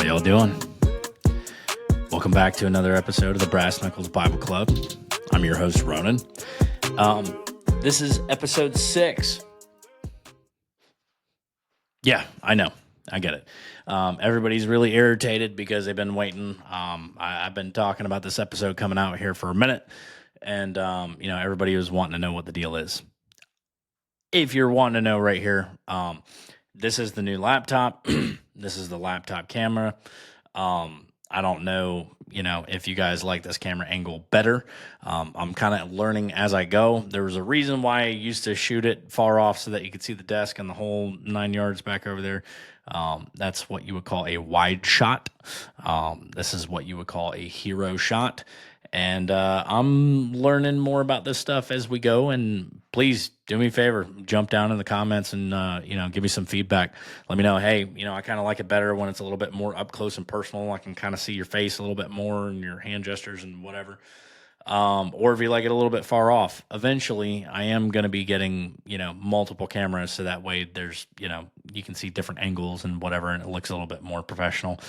How y'all doing? Welcome back to another episode of the Brass Knuckles Bible Club. I'm your host, Ronan. This is episode 6. Yeah, I know. I get it. Everybody's really irritated because they've been waiting. I've been talking about this episode coming out here for a minute, and everybody was wanting to know what the deal is. If you're wanting to know right here, this is the new laptop. This is the laptop camera. I don't know, if you guys like this camera angle better. I'm kind of learning as I go. There was a reason why I used to shoot it far off so that you could see the desk and the whole 9 yards back over there. That's what you would call a wide shot. This is what you would call a hero shot. And I'm learning more about this stuff as we go. And please do me a favor, jump down in the comments and, give me some feedback. Let me know, hey, I kind of like it better when it's a little bit more up close and personal. I can kind of see your face a little bit more and your hand gestures and whatever. Or if you like it a little bit far off. Eventually, I am going to be getting, multiple cameras so that way there's, you can see different angles and whatever, and it looks a little bit more professional.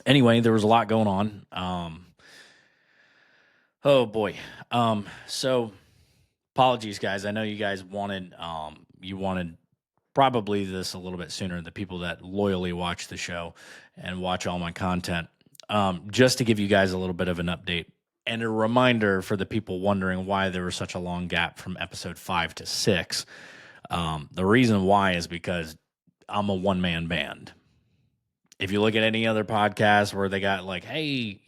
Anyway, there was a lot going on. Oh boy. So apologies, guys. I know you guys wanted probably this a little bit sooner, the people that loyally watch the show and watch all my content. Just to give you guys a little bit of an update and a reminder for the people wondering why there was such a long gap from episode 5 to 6. The reason why is because I'm a one-man band. If you look at any other podcast where they got like, hey,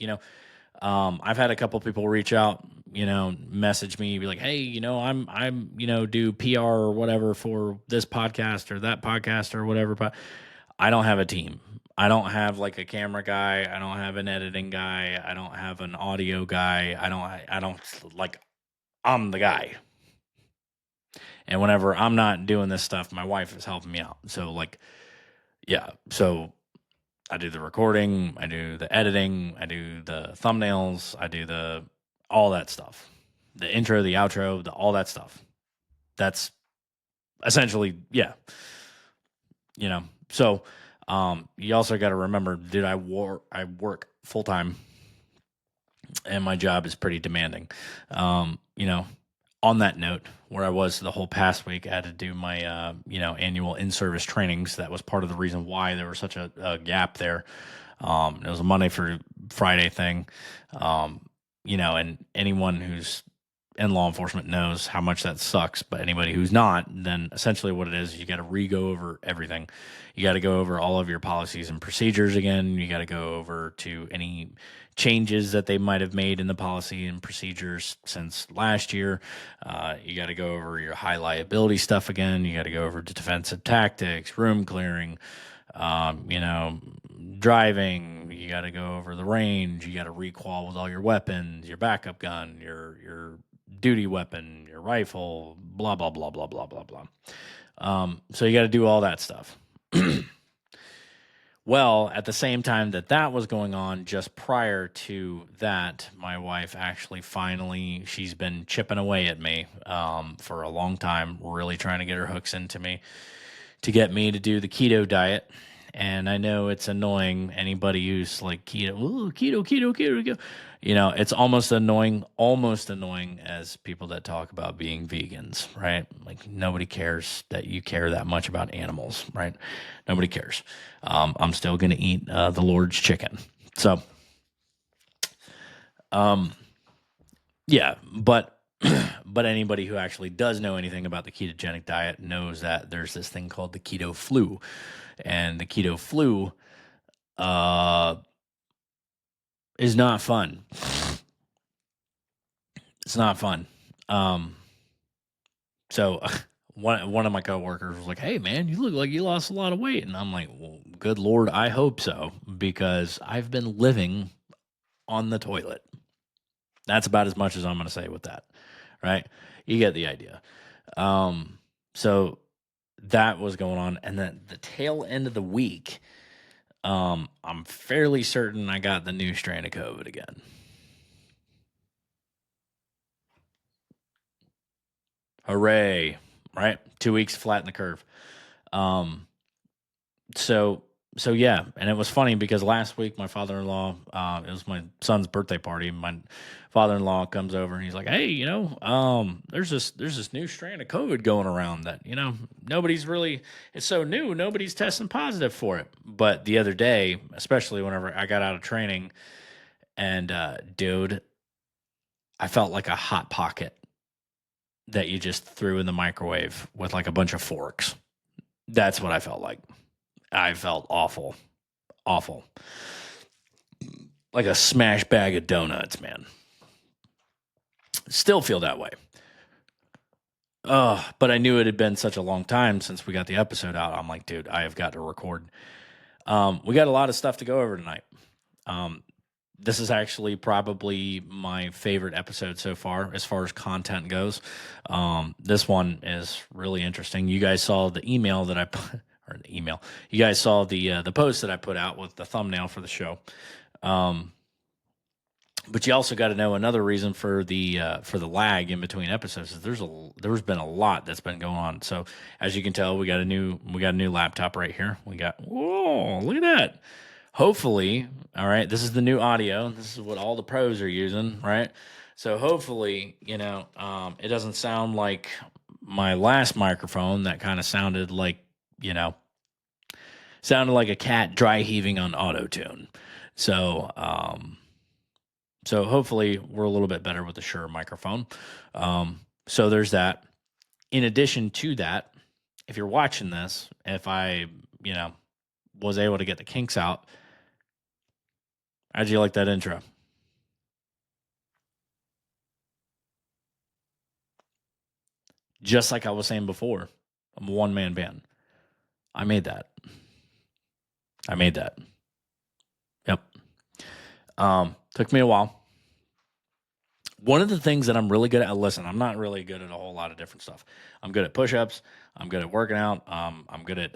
I've had a couple people reach out, message me, be like, hey, I'm do PR or whatever for this podcast or that podcast or whatever. But I don't have a team. I don't have like a camera guy. I don't have an editing guy. I don't have an audio guy. I don't I'm the guy. And whenever I'm not doing this stuff, my wife is helping me out. So so I do the recording, I do the editing, I do the thumbnails, I do all that stuff. The intro, the outro, all that stuff. That's essentially, yeah. So you also got to remember, dude, I work full time and my job is pretty demanding. On that note, where I was the whole past week, I had to do my, annual in-service trainings. That was part of the reason why there was such a gap there. It was a Monday for Friday thing, and anyone who's in law enforcement knows how much that sucks. But anybody who's not, then essentially what it is, you got to re-go over everything. You got to go over all of your policies and procedures again. You got to go over to any changes that they might have made in the policy and procedures since last year. You got to go over your high liability stuff again. You got to go over to defensive tactics, room clearing, driving. You got to go over the range. You got to requal with all your weapons, your backup gun, your duty weapon, your rifle, blah, blah, blah, blah, blah, blah, blah. So you got to do all that stuff. Well, at the same time that was going on, just prior to that, my wife actually she's been chipping away at me for a long time, really trying to get her hooks into me to get me to do the keto diet. And I know it's annoying. Anybody who's like keto, ooh, keto, keto, keto, keto. You know, it's almost annoying as people that talk about being vegans, right? Like nobody cares that you care that much about animals, right? Nobody cares. I'm still going to eat the Lord's chicken. So, um, yeah, but but anybody who actually does know anything about the ketogenic diet knows that there's this thing called the keto flu, and the keto flu uh, is not fun. It's not fun. Um, so one of my coworkers was like, "Hey, man, you look like you lost a lot of weight," and I'm like, "Well, good Lord, I hope so because I've been living on the toilet." That's about as much as I'm going to say with that, right? You get the idea. So that was going on, and then the tail end of the week, I'm fairly certain I got the new strain of COVID again. Hooray! Right, 2 weeks flatten the curve. Um, so so yeah, and it was funny because last week my father-in-law, it was my son's birthday party. My father-in-law comes over and he's like, "Hey, there's this new strand of COVID going around that nobody's really. It's so new, nobody's testing positive for it." But the other day, especially whenever I got out of training, and dude, I felt like a hot pocket that you just threw in the microwave with like a bunch of forks. That's what I felt like. I felt awful, awful. Like a smash bag of donuts, man. Still feel that way. But I knew it had been such a long time since we got the episode out. I'm like, dude, I have got to record. We got a lot of stuff to go over tonight. This is actually probably my favorite episode so far as content goes. This one is really interesting. You guys saw the email that I put, or the email. You guys saw the post that I put out with the thumbnail for the show. But you also got to know another reason for the lag in between episodes is there's been a lot that's been going on. So as you can tell, we got a new laptop right here. Whoa, look at that. Hopefully, all right, this is the new audio. This is what all the pros are using, right? So hopefully, it doesn't sound like my last microphone that kind of sounded like a cat dry heaving on auto tune. So so hopefully we're a little bit better with the Shure microphone. So there's that. In addition to that, if you're watching this, if I, was able to get the kinks out, how'd you like that intro? Just like I was saying before, I'm a one-man band. I made that. Yep. Took me a while. One of the things that I'm really good at, listen, I'm not really good at a whole lot of different stuff. I'm good at push-ups. I'm good at working out. I'm good at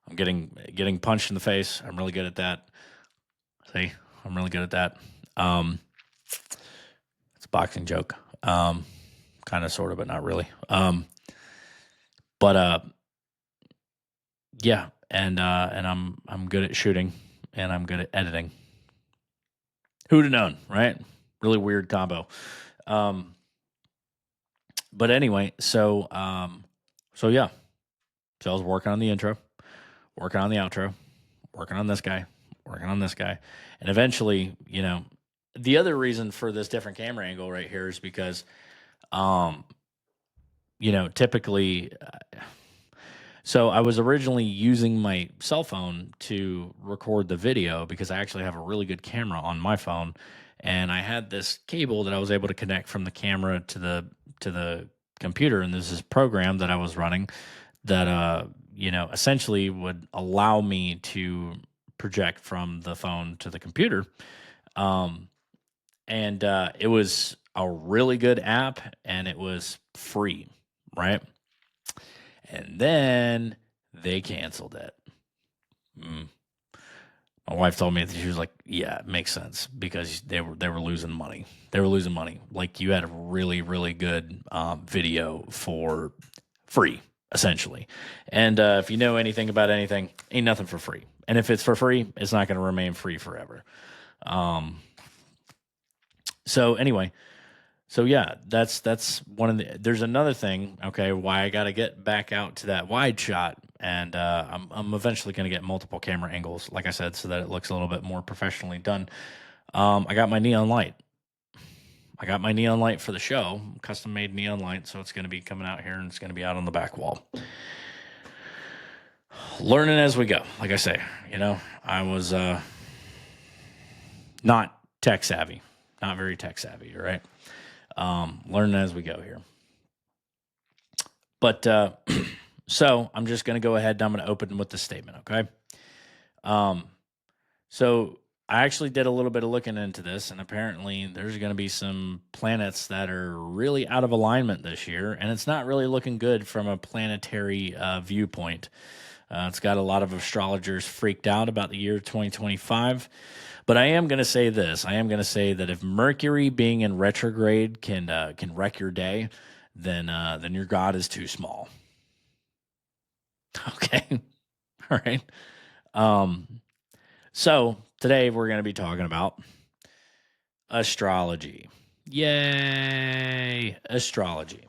I'm getting punched in the face. I'm really good at that. See, I'm really good at that. It's a boxing joke. Kind of, sort of, but not really. But yeah, and I'm good at shooting, and I'm good at editing. Who'd have known, right? Really weird combo. But anyway, so yeah. So I was working on the intro, working on the outro, working on this guy, and eventually, the other reason for this different camera angle right here is because, typically. So I was originally using my cell phone to record the video because I actually have a really good camera on my phone, and I had this cable that I was able to connect from the camera to the computer, and there's this program that I was running that essentially would allow me to project from the phone to the computer, and it was a really good app, and it was free, right? And then they canceled it. My wife told me that she was like, "Yeah, it makes sense because they were losing money. They were losing money. Like you had a really really good video for free, essentially. And if you know anything about anything, ain't nothing for free. And if it's for free, it's not going to remain free forever. So anyway, so yeah, that's one of the. There's another thing. Okay, why I got to get back out to that wide shot, and I'm eventually going to get multiple camera angles, like I said, so that it looks a little bit more professionally done. I got my neon light. I got my neon light for the show, custom made neon light, so it's going to be coming out here and it's going to be out on the back wall. Learning as we go. Like I say, I was not tech savvy, not very tech savvy, right? Learning as we go here. But so I'm just going to go ahead and I'm going to open with this statement, okay? So I actually did a little bit of looking into this, and apparently there's going to be some planets that are really out of alignment this year, and it's not really looking good from a planetary viewpoint. It's got a lot of astrologers freaked out about the year 2025. But I am going to say this. I am going to say that if Mercury being in retrograde can wreck your day, then your God is too small. Okay. All right. So today we're going to be talking about astrology. Yay, astrology.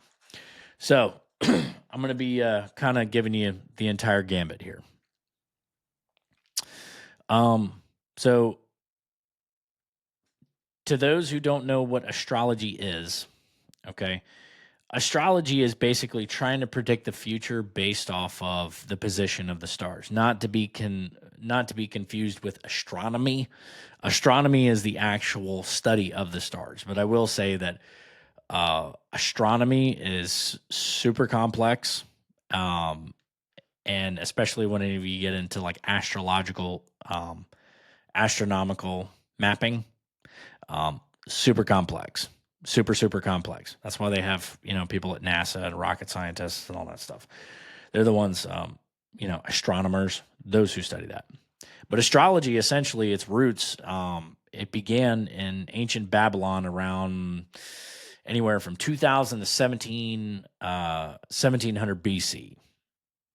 So I'm going to be kind of giving you the entire gambit here. So to those who don't know what astrology is, okay, astrology is basically trying to predict the future based off of the position of the stars, not to be confused with astronomy. Astronomy is the actual study of the stars, but I will say that astronomy is super complex, and especially whenever you get into like astronomical mapping, super complex. Super complex. That's why they have, people at NASA and rocket scientists and all that stuff. They're the ones, astronomers, those who study that. But astrology, essentially, its roots, it began in ancient Babylon around anywhere from 2000 to 1700 BC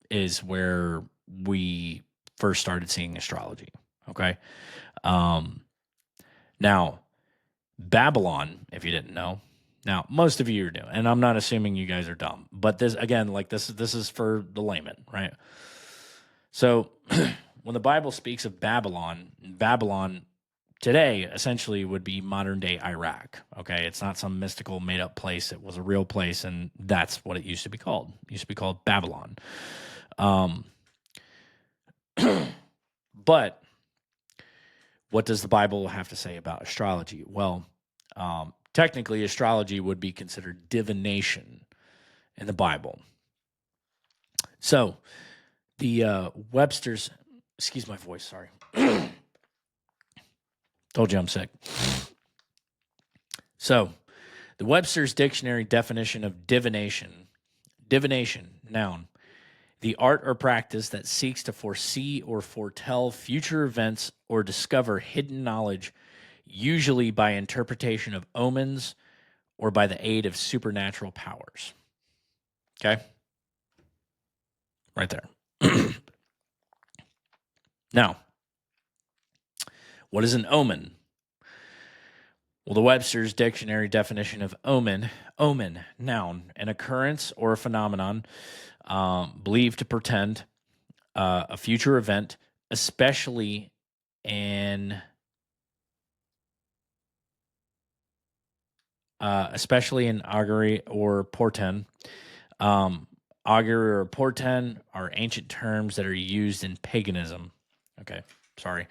is where we first started seeing astrology. Okay. Now, Babylon, if you didn't know. Now, most of you are new, and I'm not assuming you guys are dumb, but this again, like this is for the layman, right? So, when the Bible speaks of Babylon, Babylon today essentially would be modern day Iraq. Okay, it's not some mystical made up place; it was a real place, and that's what it used to be called. It used to be called Babylon. But what does the Bible have to say about astrology? Well, technically, astrology would be considered divination in the Bible. So, the Webster's, excuse my voice, sorry. Told you I'm sick. So, the Webster's Dictionary definition of divination, noun, the art or practice that seeks to foresee or foretell future events or discover hidden knowledge, usually by interpretation of omens or by the aid of supernatural powers. Okay? Right there. Now, what is an omen? Well, the Webster's Dictionary definition of omen, noun, an occurrence or a phenomenon believed to portend a future event, especially an augury or portend. Augury or portend are ancient terms that are used in paganism. Okay, sorry.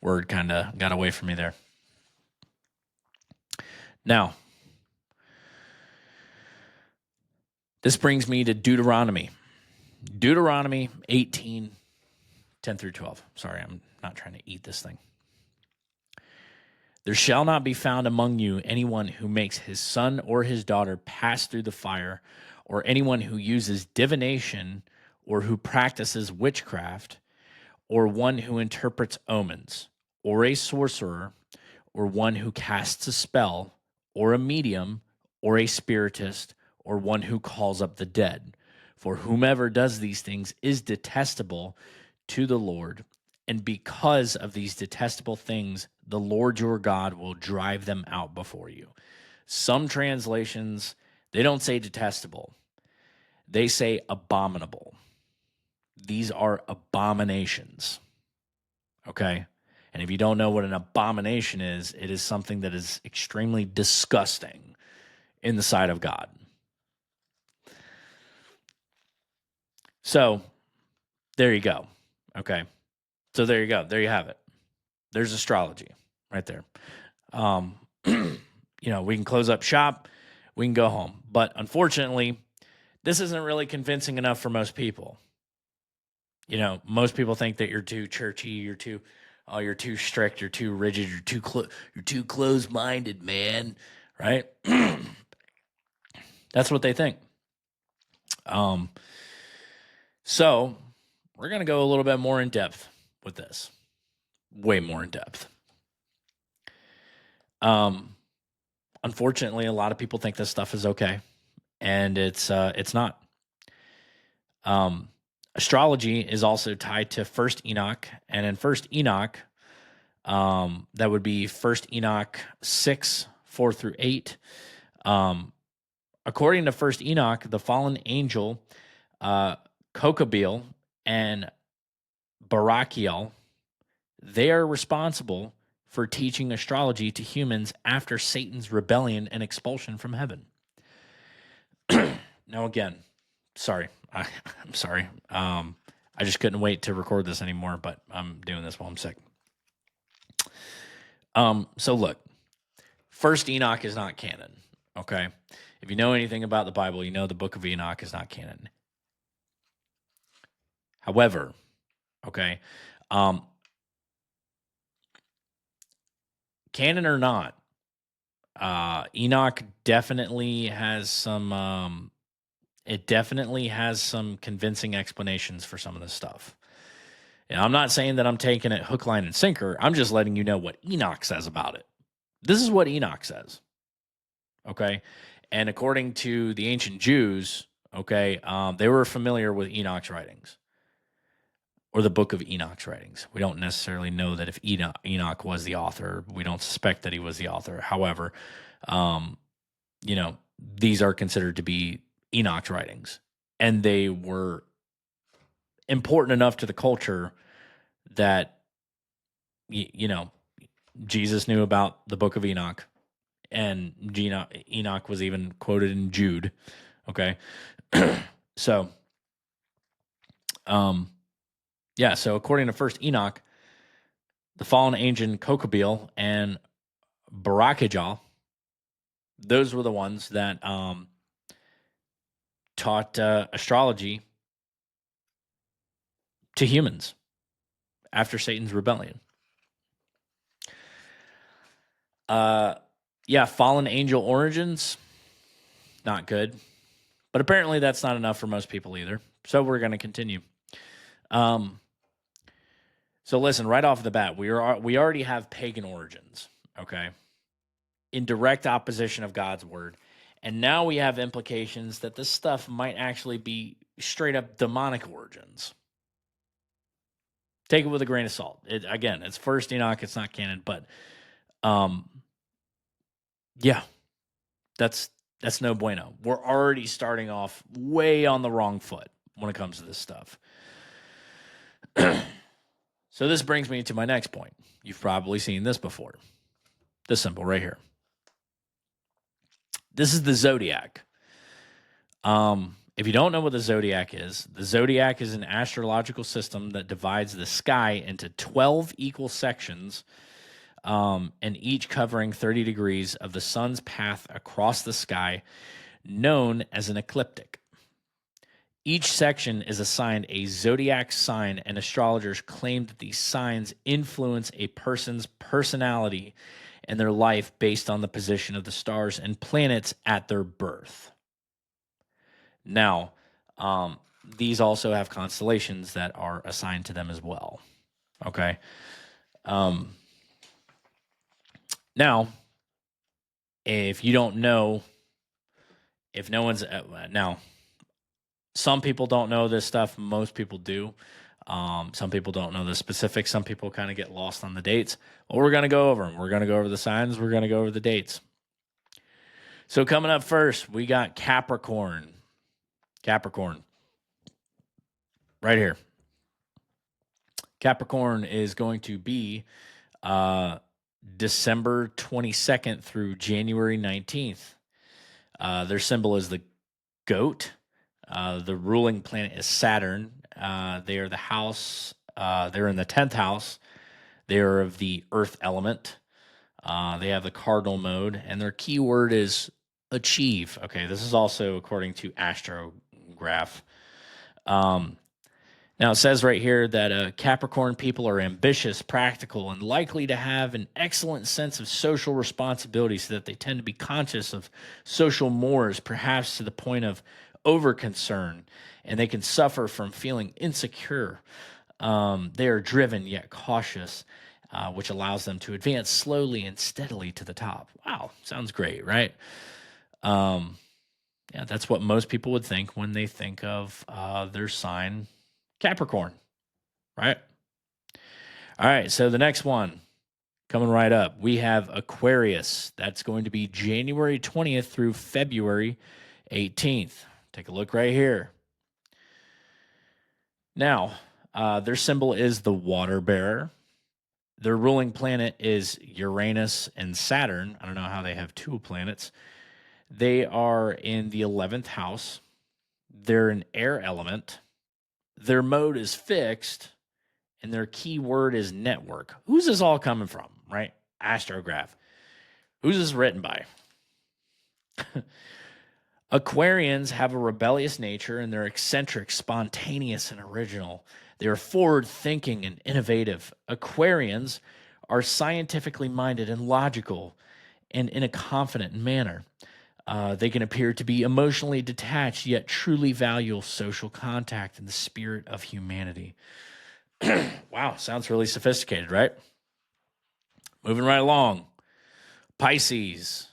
Word kind of got away from me there. Now, this brings me to Deuteronomy. Deuteronomy 18, 10 through 12. Sorry, I'm not trying to eat this thing. There shall not be found among you anyone who makes his son or his daughter pass through the fire, or anyone who uses divination, or who practices witchcraft, or one who interprets omens, or a sorcerer, or one who casts a spell, or a medium, or a spiritist, or one who calls up the dead, For whomever does these things is detestable to the Lord, and because of these detestable things, the Lord your God will drive them out before you. Some translations, they don't say detestable, they say abominable. These are abominations. Okay? And if you don't know what an abomination is, it is something that is extremely disgusting in the sight of God. So, there you go. Okay. So there you go. There you have it. There's astrology right there. We can close up shop, we can go home. But unfortunately, this isn't really convincing enough for most people. Most people think that you're too churchy, you're too strict, you're too rigid, you're too closed-minded, man, right? That's what they think. So we're going to go a little bit more in depth with this. Way more in depth. Unfortunately, a lot of people think this stuff is okay, and it's not. Astrology is also tied to First Enoch, and in First Enoch, that would be First Enoch 6:4-8. According to First Enoch, the fallen angel Kokabil and Barachiel, they are responsible for teaching astrology to humans after Satan's rebellion and expulsion from heaven. Now, again, sorry. I'm sorry. I just couldn't wait to record this anymore, but I'm doing this while I'm sick. So look, First Enoch is not canon, okay? If you know anything about the Bible, you know the book of Enoch is not canon. However, okay, canon or not, Enoch definitely has some convincing explanations for some of this stuff. And I'm not saying that I'm taking it hook, line, and sinker. I'm just letting you know what Enoch says about it. This is what Enoch says. Okay. And according to the ancient Jews, okay, they were familiar with Enoch's writings or the book of Enoch's writings. We don't necessarily know that if Enoch was the author. We don't suspect that he was the author. However, these are considered to be Enoch's writings, and they were important enough to the culture that, Jesus knew about the book of Enoch, and Enoch was even quoted in Jude. Okay. So, so according to First Enoch, the fallen angel Kokabil and Barakajal, those were the ones that taught astrology to humans after Satan's rebellion. Fallen angel origins, not good. But apparently that's not enough for most people either. So we're going to continue. So listen, right off the bat, we already have pagan origins, okay? In direct opposition of God's word. And now we have implications that this stuff might actually be straight up demonic origins. Take it with a grain of salt. It's First Enoch, it's not canon, but that's no bueno. We're already starting off way on the wrong foot when it comes to this stuff. So this brings me to my next point. You've probably seen this before. This symbol right here. This is the zodiac. If you don't know what the zodiac is an astrological system that divides the sky into 12 equal sections, and each covering 30 degrees of the sun's path across the sky, known as an ecliptic. Each section is assigned a zodiac sign, and astrologers claim that these signs influence a person's personality and their life based on the position of the stars and planets at their birth. Now, these also have constellations that are assigned to them as well. Okay. Now, if you don't know, if no one's now, Some people don't know this stuff. Most people do. Some people don't know the specifics. Some people kind of get lost on the dates. Well, we're going to go over them. We're going to go over the signs. We're going to go over the dates. So coming up first, we got Capricorn. Capricorn. Right here. Capricorn is going to be December 22nd through January 19th. Their symbol is the goat. The ruling planet is Saturn. They are the house. They're in the 10th house. They are of the earth element. They have the cardinal mode, and their keyword is achieve. Okay, this is also according to Astrograph. Now, it says right here that Capricorn people are ambitious, practical, and likely to have an excellent sense of social responsibility, so that they tend to be conscious of social mores, perhaps to the point of over-concern, and they can suffer from feeling insecure. They are driven yet cautious, which allows them to advance slowly and steadily to the top. Wow, sounds great, right? Yeah, that's what most people would think when they think of their sign, Capricorn, right? All right, so the next one coming right up, we have Aquarius. That's going to be January 20th through February 18th. Take a look right here. Now, their symbol is the water bearer. Their ruling planet is Uranus and Saturn. I don't know how they have two planets. They are in the 11th house. They're an air element. Their mode is fixed, and their key word is network. Who's this all coming from, right? Astrograph. Who's this written by? Aquarians have a rebellious nature, and they're eccentric, spontaneous, and original. They are forward-thinking and innovative. Aquarians are scientifically minded and logical, and in a confident manner. They can appear to be emotionally detached, yet truly value social contact and the spirit of humanity. Wow, sounds really sophisticated, right? Moving right along. Pisces.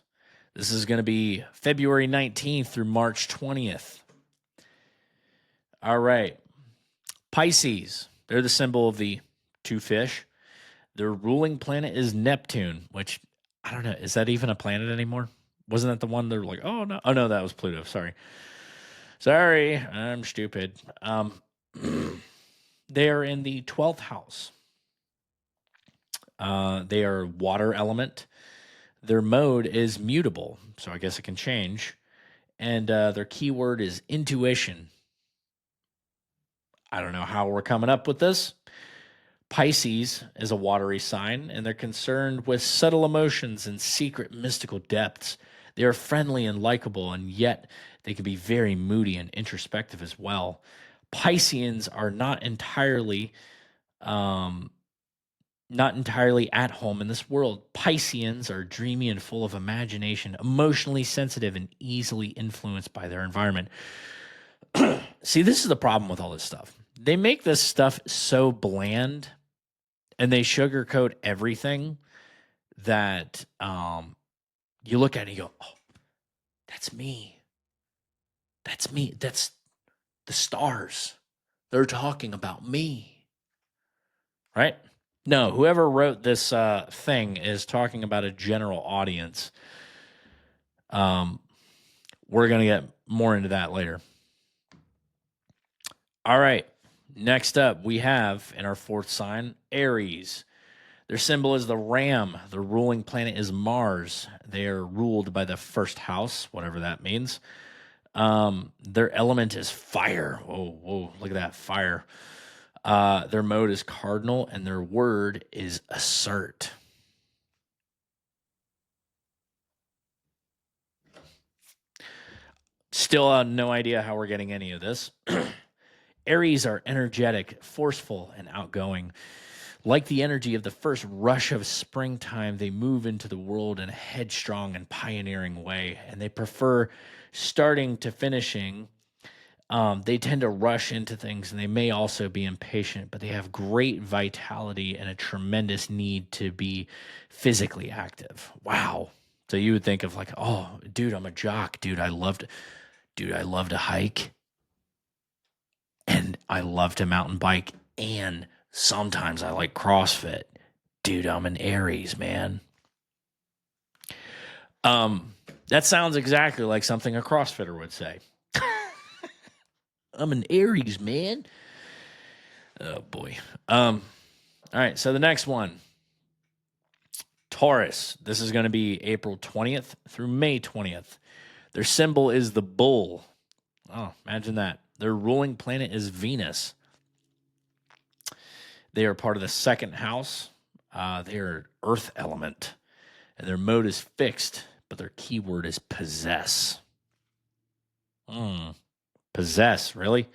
This is going to be February 19th through March 20th. All right. Pisces. They're the symbol of the two fish. Their ruling planet is Neptune, which, I don't know, is that even a planet anymore? Wasn't that the one they're like, oh, no. Oh, no, that was Pluto. Sorry, I'm stupid. They are in the 12th house. They are water element. Their mode is mutable, so I guess it can change. And their keyword is intuition. I don't know how we're coming up with this. Pisces is a watery sign, and they're concerned with subtle emotions and secret mystical depths. They are friendly and likable, and yet they can be very moody and introspective as well. Pisceans are not entirely at home in this world. Pisceans are dreamy and full of imagination, emotionally sensitive, and easily influenced by their environment. See, this is the problem with all this stuff. They make this stuff so bland, and they sugarcoat everything that you look at it and you go, oh, that's me. That's me. That's the stars. They're talking about me. Right? No, whoever wrote this thing is talking about a general audience. We're going to get more into that later. All right. Next up, we have in our fourth sign, Aries. Their symbol is the ram. The ruling planet is Mars. They are ruled by the first house, whatever that means. Their element is fire. Whoa, look at that, fire. Their mode is cardinal, and their word is assert. Still no idea how we're getting any of this. Aries are energetic, forceful, and outgoing. Like the energy of the first rush of springtime, they move into the world in a headstrong and pioneering way, and they prefer starting to finishing. They tend to rush into things, and they may also be impatient, but they have great vitality and a tremendous need to be physically active. Wow. So you would think of like, oh, dude, I'm a jock. Dude, I love to hike. I love to mountain bike, and sometimes I like CrossFit. Dude, I'm an Aries, man. That sounds exactly like something a CrossFitter would say. I'm an Aries, man. Oh boy. All right, so the next one. Taurus. This is going to be April 20th through May 20th. Their symbol is the bull. Oh, imagine that. Their ruling planet is Venus. They are part of the second house. They are earth element. And their mode is fixed, but their keyword is possess. Possess, really?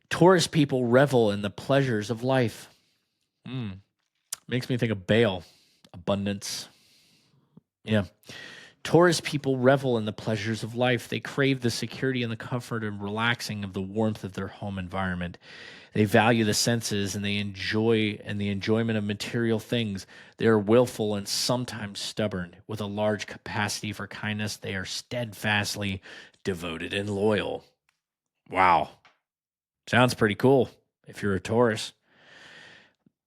Taurus people revel in the pleasures of life. Makes me think of Baal, abundance. Yeah. Taurus people revel in the pleasures of life. They crave the security and the comfort and relaxing of the warmth of their home environment. They value the senses and they enjoy the enjoyment of material things. They are willful and sometimes stubborn. With a large capacity for kindness, they are steadfastly devoted and loyal. Wow. Sounds pretty cool if you're a Taurus.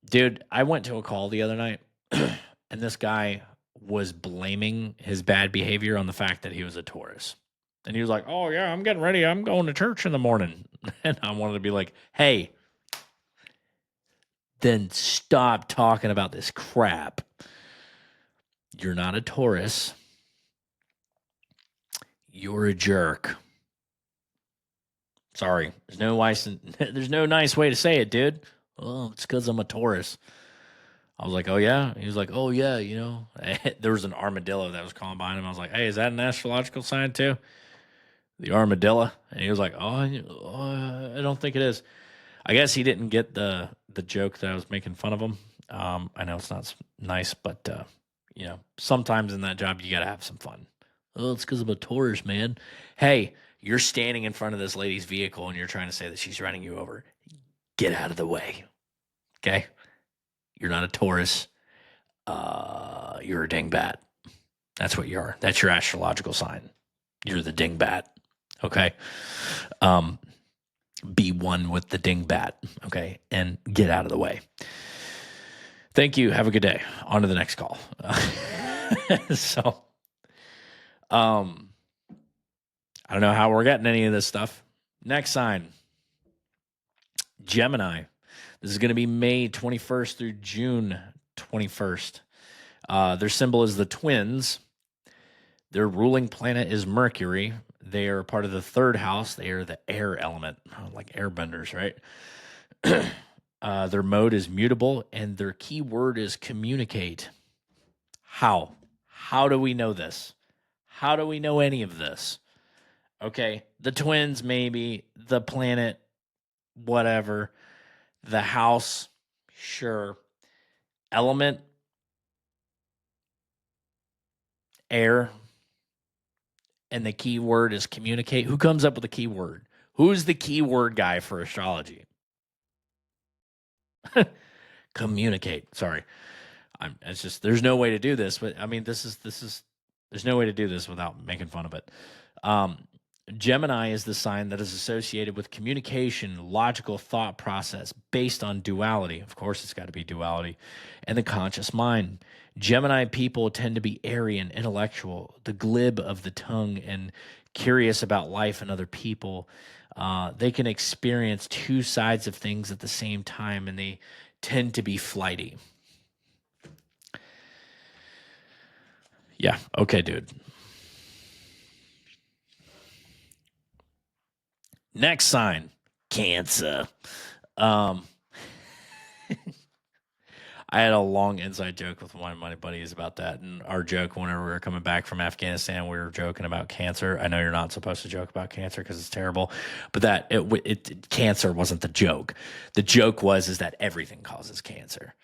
Dude, I went to a call the other night, and this guy was blaming his bad behavior on the fact that he was a Taurus. And he was like, "Oh, yeah, I'm getting ready. I'm going to church in the morning." And I wanted to be like, "Hey, then stop talking about this crap. You're not a Taurus. You're a jerk." Sorry. There's no nice way to say it, dude. Oh, it's because I'm a Taurus. I was like, "Oh, yeah?" He was like, "Oh, yeah, you know." There was an armadillo that was calling behind him. I was like, "Hey, is that an astrological sign too? The armadillo?" And he was like, I don't think it is." I guess he didn't get the joke that I was making fun of him. I know it's not nice, but, sometimes in that job, you got to have some fun. "Oh, it's because I'm a Taurus, man." Hey, you're standing in front of this lady's vehicle and you're trying to say that she's running you over. Get out of the way. Okay? You're not a Taurus. You're a dingbat. That's what you are. That's your astrological sign. You're the dingbat. Okay? Be one with the dingbat. Okay? And get out of the way. Thank you. Have a good day. On to the next call. I don't know how we're getting any of this stuff. Next sign, Gemini. This is going to be May 21st through June 21st. Their symbol is the twins. Their ruling planet is Mercury. They are part of the third house. They are the air element, like airbenders, right? Their mode is mutable, and their key word is communicate. How? How do we know this? How do we know any of this? Okay, the twins, maybe. The planet, whatever. The house, sure. Element, air. And the key word is communicate. Who comes up with the key word? Who's the keyword guy for astrology? Communicate. Sorry. It's just there's no way to do this, but I mean this is there's no way to do this without making fun of it. Gemini is the sign that is associated with communication, logical thought process based on duality. Of course, it's got to be duality, and the conscious mind. Gemini people tend to be airy and intellectual, the glib of the tongue, and curious about life and other people. They can experience two sides of things at the same time, and they tend to be flighty. Yeah, okay, dude. Next sign, Cancer. Um, I had a long inside joke with one of my buddies about that. And our joke, whenever we were coming back from Afghanistan, we were joking about cancer. I know you're not supposed to joke about cancer because it's terrible, but cancer wasn't the joke. The joke is that everything causes cancer.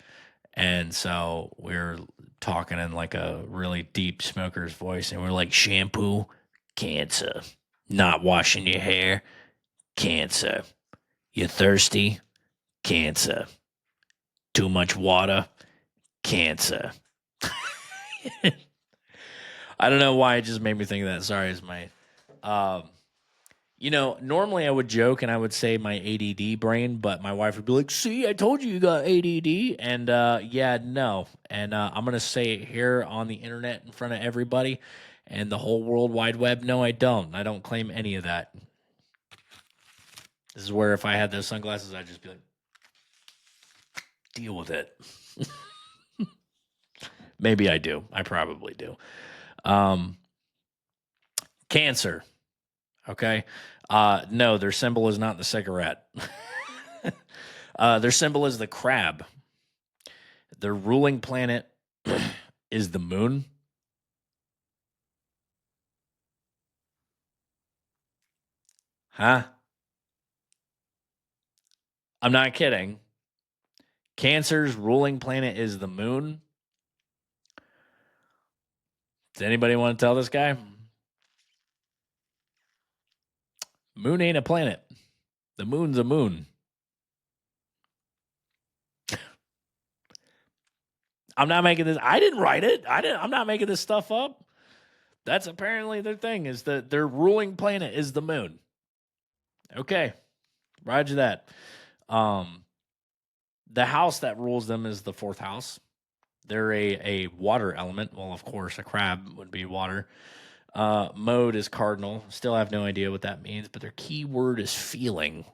And so we were talking in like a really deep smoker's voice, and we're like, shampoo, cancer. Not washing your hair, cancer. You thirsty, cancer. Too much water, cancer. I don't know why it just made me think of that. Sorry, it's my Normally I would joke and I would say my ADD brain, but my wife would be like, "See, I told you got ADD." And yeah, no. And I'm going to say it here on the internet in front of everybody and the whole World Wide Web. No, I don't. I don't claim any of that. This is where if I had those sunglasses, I'd just be like, deal with it. Maybe I do. I probably do. Cancer. Okay. No, their symbol is not the cigarette. Their symbol is the crab. Their ruling planet is the moon. Huh? I'm not kidding. Cancer's ruling planet is the moon. Does anybody want to tell this guy? Moon ain't a planet. The moon's a moon. I'm not making this. I didn't write it. I'm not making this stuff up. That's apparently their thing. Is that their ruling planet is the moon? Okay, roger that. Um, the house that rules them is the fourth house. They're a water element. Well, of course, a crab would be water. Mode is cardinal. Still have no idea what that means, but their key word is feeling.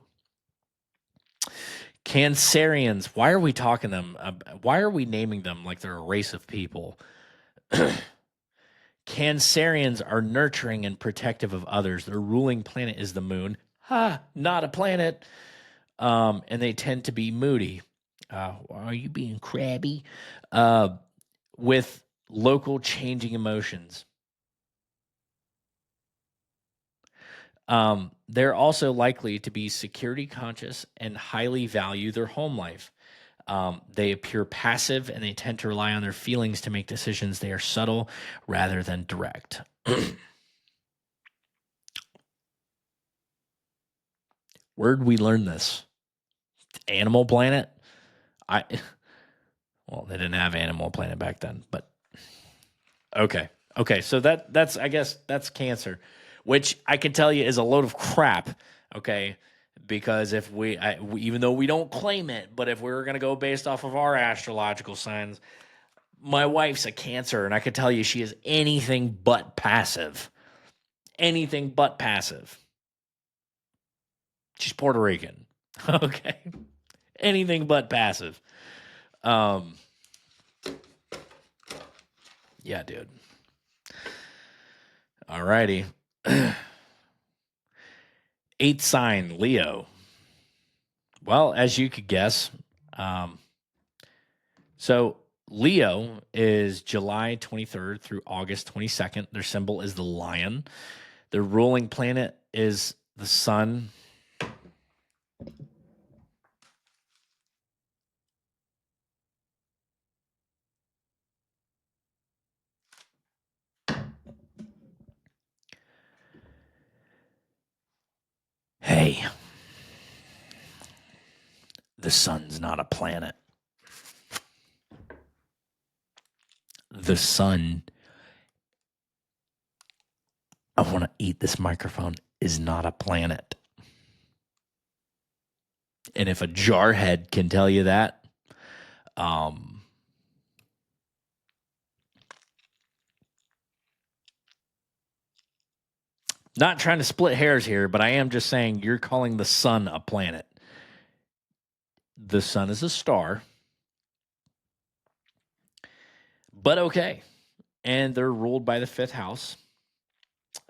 Cancerians. Why are we talking them? Why are we naming them like they're a race of people? Cancerians are nurturing and protective of others. Their ruling planet is the moon. Ha! Not a planet. And they tend to be moody. Are you being crabby? With local changing emotions. They're also likely to be security conscious and highly value their home life. They appear passive and they tend to rely on their feelings to make decisions. They are subtle rather than direct. Where'd we learn this? Animal Planet? Well, they didn't have Animal Planet back then, but okay. Okay, so that's I guess that's Cancer, which I can tell you is a load of crap, okay? Because if even though we don't claim it, but if we were going to go based off of our astrological signs, my wife's a Cancer and I could tell you she is anything but passive. Anything but passive. She's Puerto Rican. Okay. Anything but passive. Um yeah, dude. Alrighty. Eighth sign, Leo. Well, as you could guess, um, so Leo is July 23rd through August 22nd. Their symbol is the lion. Their ruling planet is the sun. Hey, the sun's not a planet. The sun, I want to eat this microphone, is not a planet. And if a jarhead can tell you that, not trying to split hairs here, but I am just saying you're calling the sun a planet. The sun is a star, but okay. And they're ruled by the fifth house.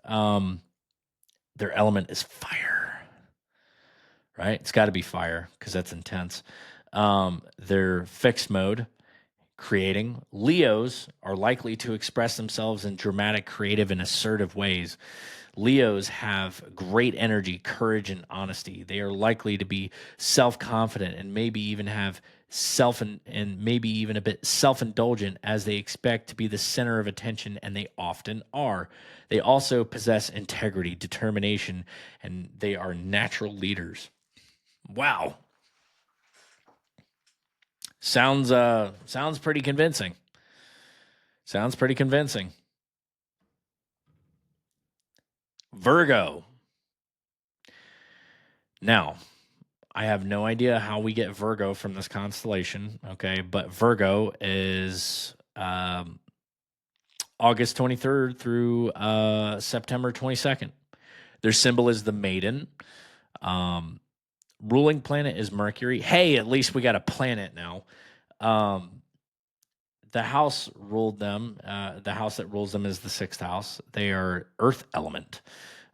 Their element is fire, right? It's got to be fire because that's intense. They're fixed mode, creating. Leos are likely to express themselves in dramatic, creative, and assertive ways. Leos have great energy, courage, and honesty. They are likely to be self-confident and maybe even have and maybe even a bit self-indulgent as they expect to be the center of attention, and they often are. They also possess integrity, determination, and they are natural leaders. Wow. Sounds pretty convincing. Sounds pretty convincing. Virgo. Now, I have no idea how we get Virgo from this constellation, okay? But Virgo is August 23rd through September 22nd. Their symbol is the maiden. Ruling planet is Mercury. Hey, at least we got a planet now. The house ruled them. The house that rules them is the sixth house. They are earth element.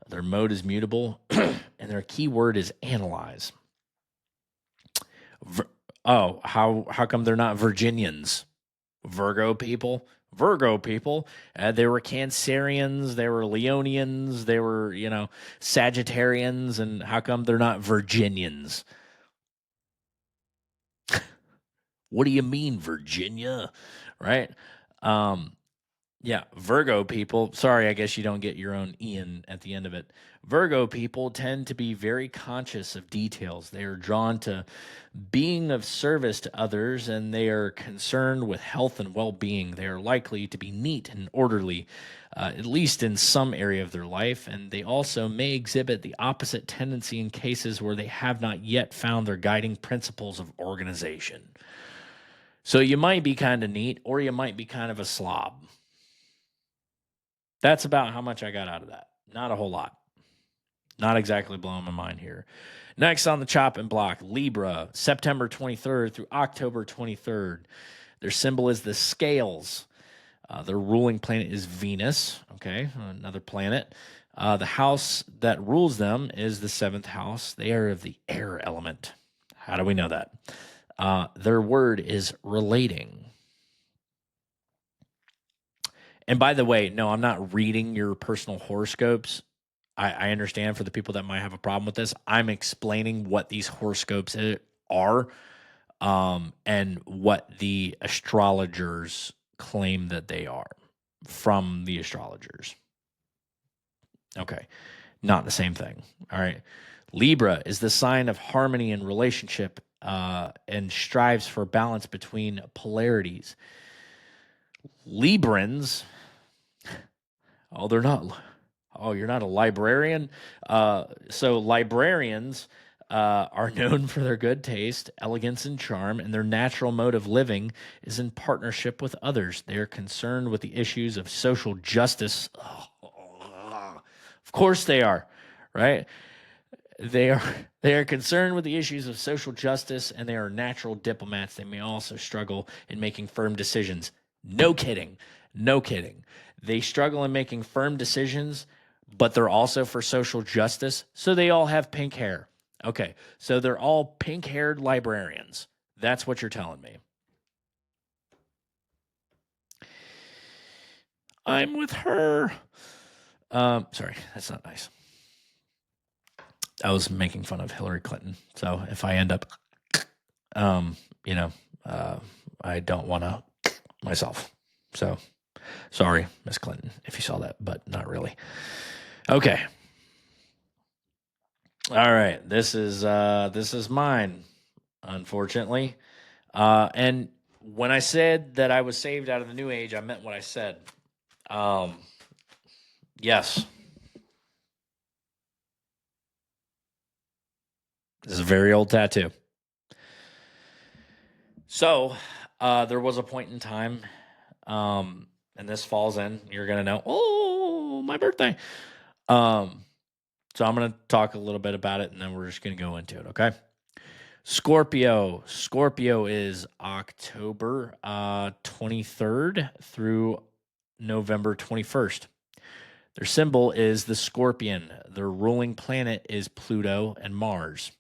Their mode is mutable, and their key word is analyze. How come they're not Virginians? Virgo people? Virgo people. They were Cancerians, they were Leonians, they were, Sagittarians, and how come they're not Virginians? What do you mean, Virginia? Right? Yeah, Virgo people. Sorry, I guess you don't get your own Ian at the end of it. Virgo people tend to be very conscious of details. They are drawn to being of service to others, and they are concerned with health and well-being. They are likely to be neat and orderly, at least in some area of their life, and they also may exhibit the opposite tendency in cases where they have not yet found their guiding principles of organization. So you might be kind of neat, or you might be kind of a slob. That's about how much I got out of that. Not a whole lot. Not exactly blowing my mind here. Next on the chopping block, Libra, September 23rd through October 23rd. Their symbol is the scales. Their ruling planet is Venus, okay, another planet. The house that rules them is the seventh house. They are of the air element. How do we know that? Their word is relating. And by the way, no, I'm not reading your personal horoscopes. I understand for the people that might have a problem with this. I'm explaining what these horoscopes are and what the astrologers claim that they are from the astrologers. Okay, not the same thing. All right. Libra is the sign of harmony and relationship and strives for balance between polarities. Librans, they're not. Oh, you're not a librarian? So librarians are known for their good taste, elegance, and charm, and their natural mode of living is in partnership with others. They are concerned with the issues of social justice. Of course they are, right? They are concerned with the issues of social justice, and they are natural diplomats. They may also struggle in making firm decisions. No kidding. No kidding. They struggle in making firm decisions, but they're also for social justice, so they all have pink hair. Okay, so they're all pink-haired librarians. That's what you're telling me. I'm with her. Sorry, that's not nice. I was making fun of Hillary Clinton, so if I end up, I don't want to myself. So, sorry, Miss Clinton, if you saw that, but not really. Okay. All right. This is mine, unfortunately. And when I said that I was saved out of the new age, I meant what I said. Yes. This is a very old tattoo. So, there was a point in time, and this falls in, you're going to know, oh, my birthday. So I'm going to talk a little bit about it, and then we're just going to go into it, okay? Scorpio. Scorpio is October 23rd through November 21st. Their symbol is the scorpion. Their ruling planet is Pluto and Mars.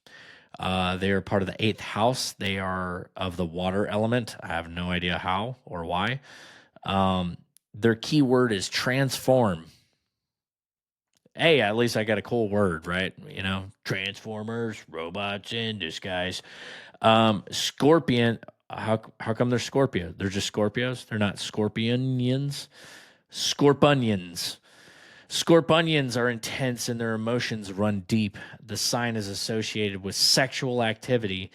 They are part of the 8th house. They are of the water element. I have no idea how or why. Their key word is transform. Hey, at least I got a cool word, right? Transformers, robots in disguise. Scorpion. How come they're Scorpio? They're just Scorpios. They're not Scorpionians. Scorpionians. Scorpionians are intense and their emotions run deep. The sign is associated with sexual activity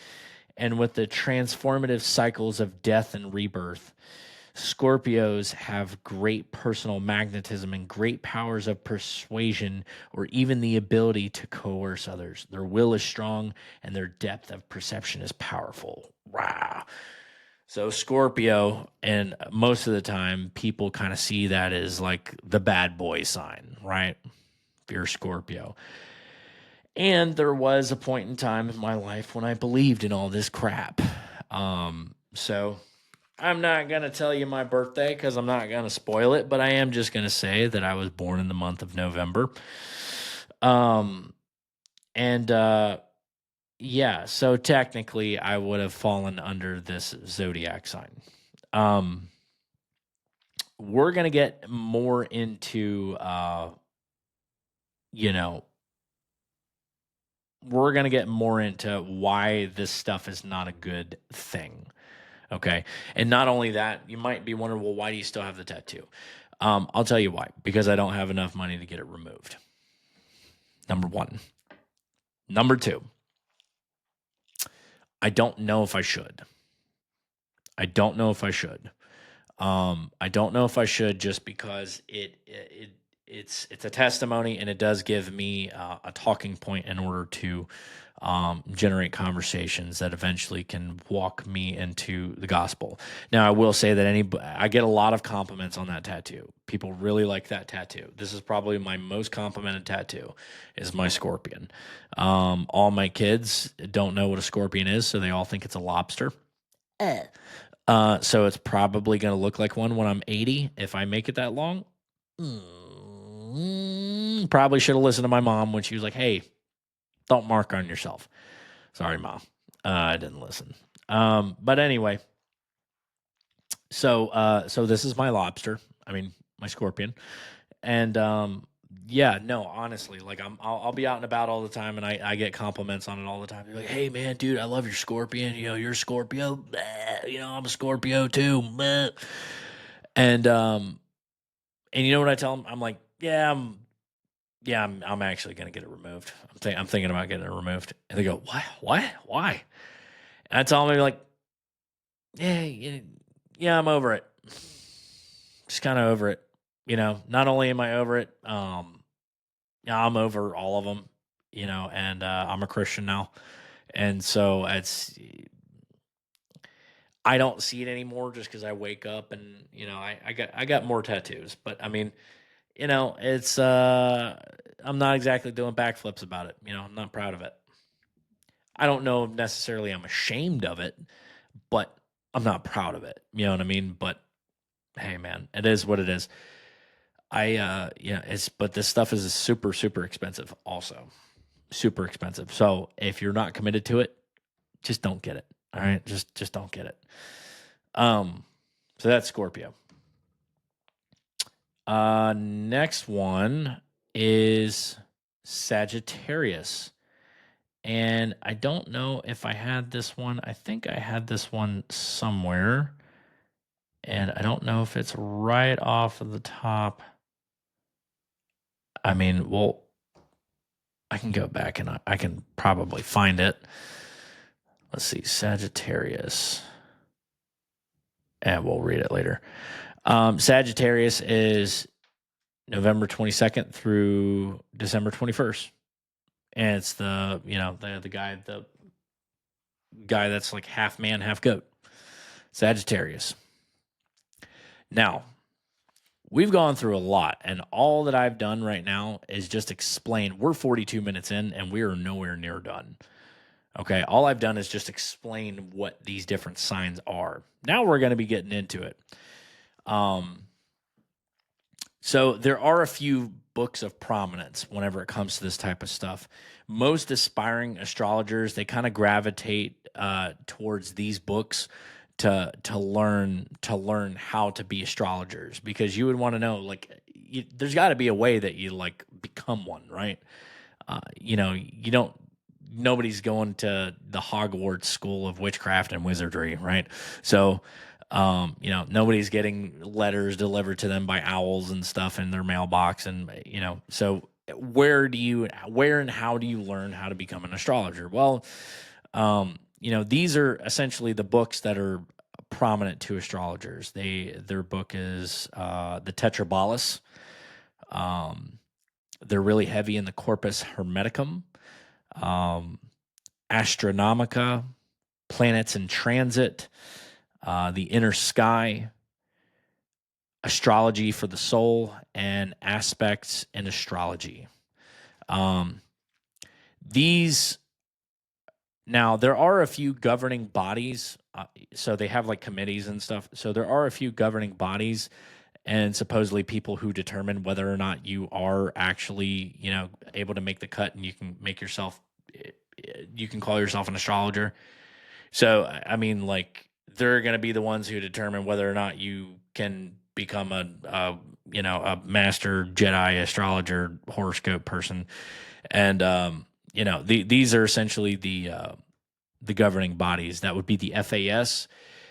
and with the transformative cycles of death and rebirth. Scorpios have great personal magnetism and great powers of persuasion or even the ability to coerce others. Their will is strong and their depth of perception is powerful. Wow. So Scorpio, and most of the time, people kind of see that as like the bad boy sign, right? If you're Scorpio. And there was a point in time in my life when I believed in all this crap. So I'm not going to tell you my birthday because I'm not going to spoil it, but I am just going to say that I was born in the month of November. And yeah, so technically I would have fallen under this zodiac sign. We're going to get more into, we're going to get more into why this stuff is not a good thing. Okay. And not only that, you might be wondering, well, why do you still have the tattoo? I'll tell you why. Because I don't have enough money to get it removed. Number one. Number two, I don't know if I should. I don't know if I should. I don't know if I should just because it's a testimony and it does give me a talking point in order to generate conversations that eventually can walk me into the gospel. Now, I will say that I get a lot of compliments on that tattoo. People really like that tattoo. This is probably my most complimented tattoo is my scorpion. All my kids don't know what a scorpion is, so they all think it's a lobster. So it's probably going to look like one when I'm 80 if I make it that long. Probably should have listened to my mom when she was like, hey, don't mark on yourself. Sorry, Mom. I didn't listen. But anyway, so this is my lobster. I mean, my scorpion. And yeah, no, honestly, like I'll be out and about all the time, and I get compliments on it all the time. They're like, "Hey, man, dude, I love your scorpion. You're a Scorpio. I'm a Scorpio too." And you know what I tell them? I'm like, "Yeah, I'm actually gonna get it removed. I'm thinking about getting it removed." And they go, "What? What? Why?" And I tell them, like, yeah, I'm over it. Just kind of over it. Not only am I over it, yeah, I'm over all of them, and I'm a Christian now. And so I don't see it anymore just because I wake up and, I got more tattoos. But I mean, it's, I'm not exactly doing backflips about it. I'm not proud of it. I don't know if necessarily I'm ashamed of it, but I'm not proud of it. You know what I mean? But hey, man, it is what it is. But this stuff is super, super expensive also. Super expensive. So if you're not committed to it, just don't get it. All right. Just don't get it. So that's Scorpio. Next one is Sagittarius. And I don't know if I had this one. I think I had this one somewhere. And I don't know if it's right off of the top. I mean, well, I can go back and I can probably find it. Let's see, Sagittarius. And we'll read it later. Sagittarius is November 22nd through December 21st. And it's the guy that's like half man, half goat. Sagittarius. Now, we've gone through a lot, and all that I've done right now is just explain. We're 42 minutes in, and we are nowhere near done. Okay, all I've done is just explain what these different signs are. Now we're going to be getting into it. So there are a few books of prominence whenever it comes to this type of stuff. Most aspiring astrologers, they kind of gravitate towards these books to learn how to be astrologers, because you would want to know, like, there's got to be a way that you like become one, right? You don't. Nobody's going to the Hogwarts School of Witchcraft and Wizardry, right? So, nobody's getting letters delivered to them by owls and stuff in their mailbox. And, so where and how do you learn how to become an astrologer? Well, these are essentially the books that are prominent to astrologers. Their book is the Tetrabolus. They're really heavy in the Corpus Hermeticum, Astronomica, Planets in Transit, The Inner Sky, Astrology for the Soul, and Aspects in Astrology. These Now, there are a few governing bodies, so they have like committees and stuff. So there are a few governing bodies and supposedly people who determine whether or not you are actually, able to make the cut and you can call yourself an astrologer. So, I mean, like, they're going to be the ones who determine whether or not you can become a master Jedi astrologer horoscope person. And, these are essentially the governing bodies. That would be the FAS,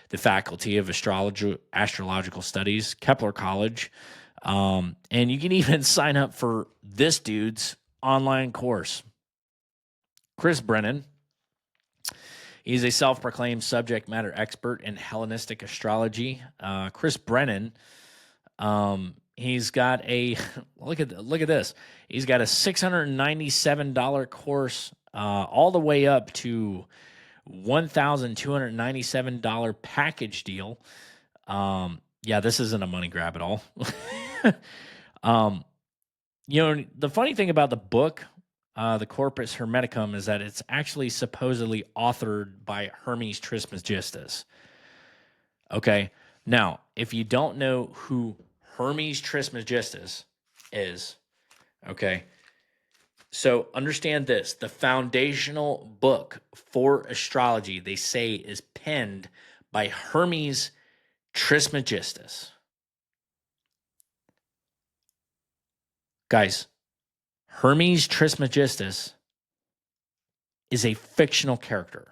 the Faculty of Astrological Studies, Kepler College. And you can even sign up for this dude's online course. Chris Brennan, he's a self-proclaimed subject matter expert in Hellenistic astrology. Chris Brennan, he's got a look at this. He's got a $697 course, all the way up to $1,297 package deal. Yeah, this isn't a money grab at all. The funny thing about the book, the Corpus Hermeticum, is that it's actually supposedly authored by Hermes Trismegistus. Okay, now, if you don't know who Hermes Trismegistus is, okay, so understand this. The foundational book for astrology, they say, is penned by Hermes Trismegistus. Guys, Hermes Trismegistus is a fictional character.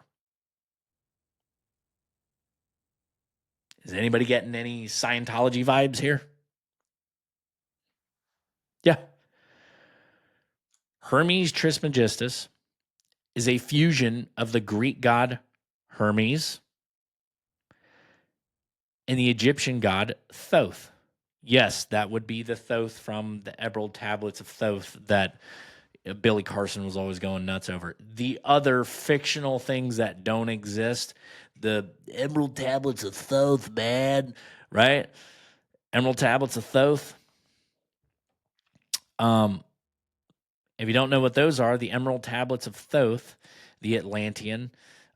Is anybody getting any Scientology vibes here? Yeah. Hermes Trismegistus is a fusion of the Greek god Hermes and the Egyptian god Thoth. Yes, that would be the Thoth from the Emerald Tablets of Thoth that Billy Carson was always going nuts over. The other fictional things that don't exist, the Emerald Tablets of Thoth, man, right? Emerald Tablets of Thoth. If you don't know what those are, the Emerald Tablets of Thoth, the Atlantean,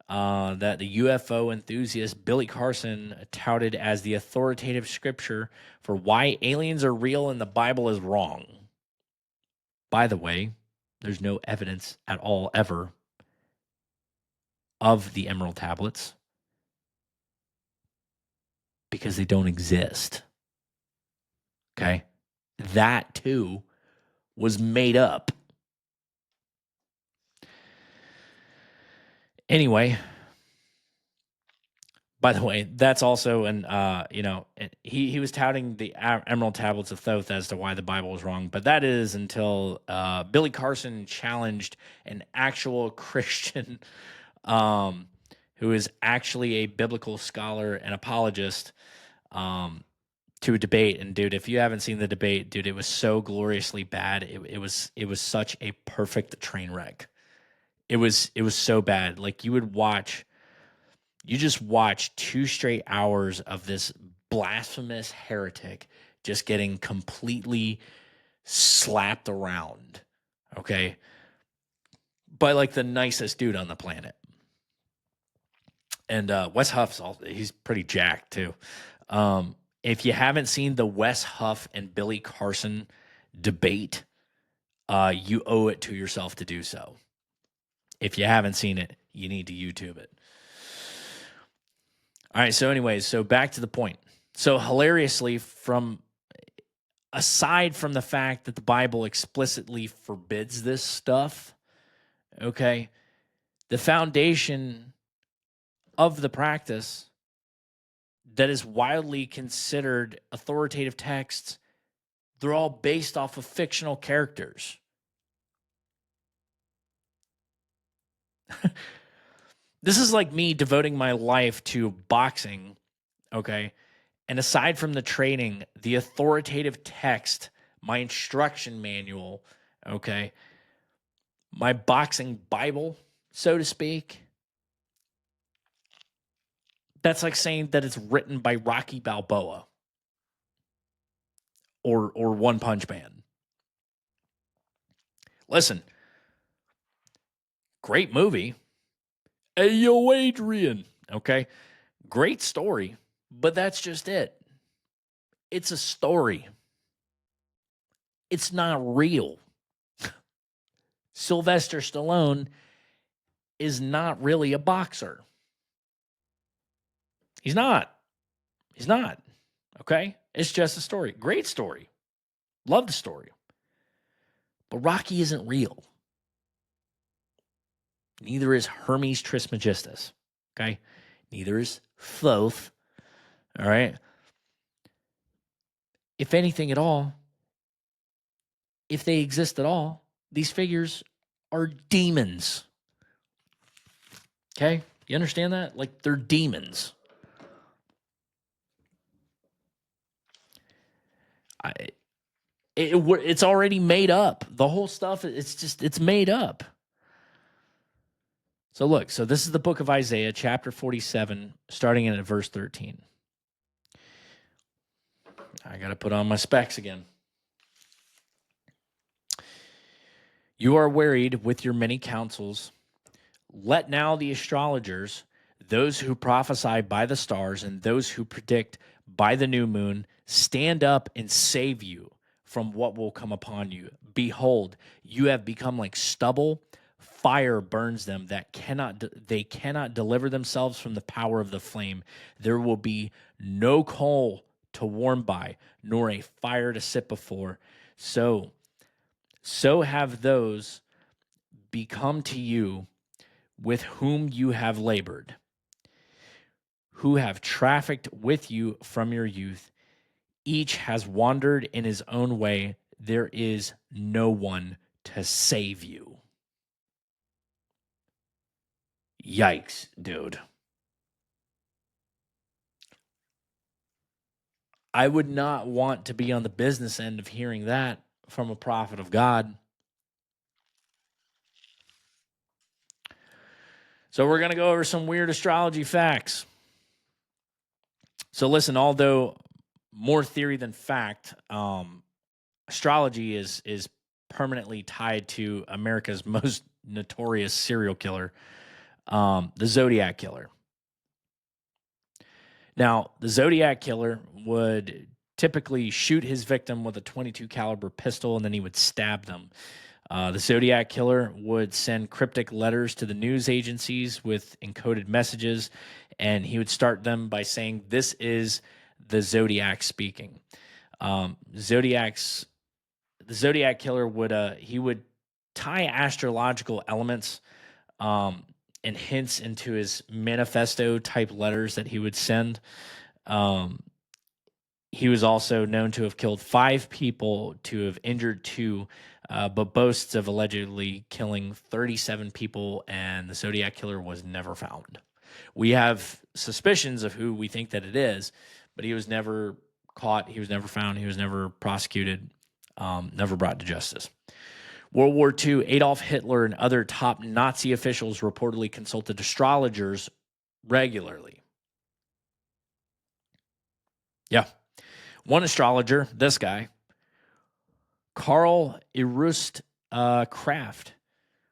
that the UFO enthusiast Billy Carson touted as the authoritative scripture for why aliens are real and the Bible is wrong. By the way, there's no evidence at all ever of the Emerald Tablets because they don't exist. Okay? That too was made up. Anyway, by the way, that's also he was touting the Emerald Tablets of Thoth as to why the Bible was wrong, but that is until Billy Carson challenged an actual Christian who is actually a biblical scholar and apologist to a debate. And dude, if you haven't seen the debate, dude, it was so gloriously bad. It was such a perfect train wreck. It was so bad. Like you just watch 2 straight hours of this blasphemous heretic just getting completely slapped around, okay, by like the nicest dude on the planet. And Wes Huff's he's pretty jacked too. If you haven't seen the Wes Huff and Billy Carson debate, you owe it to yourself to do so. If you haven't seen it, you need to YouTube it. All right, so anyways, so back to the point. So hilariously, aside from the fact that the Bible explicitly forbids this stuff, okay, the foundation of the practice that is widely considered authoritative texts, they're all based off of fictional characters. This is like me devoting my life to boxing Okay. And aside from the training, the authoritative text, my instruction manual, okay, my boxing Bible, so to speak, that's like saying that it's written by Rocky Balboa or One Punch Man. Listen, great movie. Hey, yo, Adrian. Okay. Great story, but that's just it. It's a story. It's not real. Sylvester Stallone is not really a boxer. He's not. He's not. Okay? It's just a story. Great story. Love the story. But Rocky isn't real. Neither is Hermes Trismegistus. Okay? Neither is Thoth. All right? If anything at all, if they exist at all, these figures are demons. Okay? You understand that? Like they're demons. It's already made up. The whole stuff, it's made up. So look, this is the book of Isaiah, chapter 47, starting in at verse 13. I got to put on my specs again. You are wearied with your many counsels. Let now the astrologers, those who prophesy by the stars and those who predict by the new moon, stand up and save you from what will come upon you. Behold, you have become like stubble. Fire burns them they cannot deliver themselves from the power of the flame. There will be no coal to warm by, nor a fire to sit before. So have those become to you with whom you have labored, who have trafficked with you from your youth. Each has wandered in his own way. There is no one to save you. Yikes, dude. I would not want to be on the business end of hearing that from a prophet of God. So we're going to go over some weird astrology facts. So listen, although more theory than fact, astrology is permanently tied to America's most notorious serial killer, the Zodiac Killer. Now, the Zodiac Killer would typically shoot his victim with a .22 caliber pistol, and then he would stab them. The Zodiac Killer would send cryptic letters to the news agencies with encoded messages, and he would start them by saying, "This is the Zodiac speaking." The Zodiac Killer would tie astrological elements and hints into his manifesto type letters that he would send. He was also known to have killed 5 people, to have injured 2, but boasts of allegedly killing 37 people, and the Zodiac Killer was never found. We have suspicions of who we think that it is, but he was never caught, he was never found, he was never prosecuted, never brought to justice. World War II, Adolf Hitler and other top Nazi officials reportedly consulted astrologers regularly. Yeah. One astrologer, this guy, Karl Erust Kraft,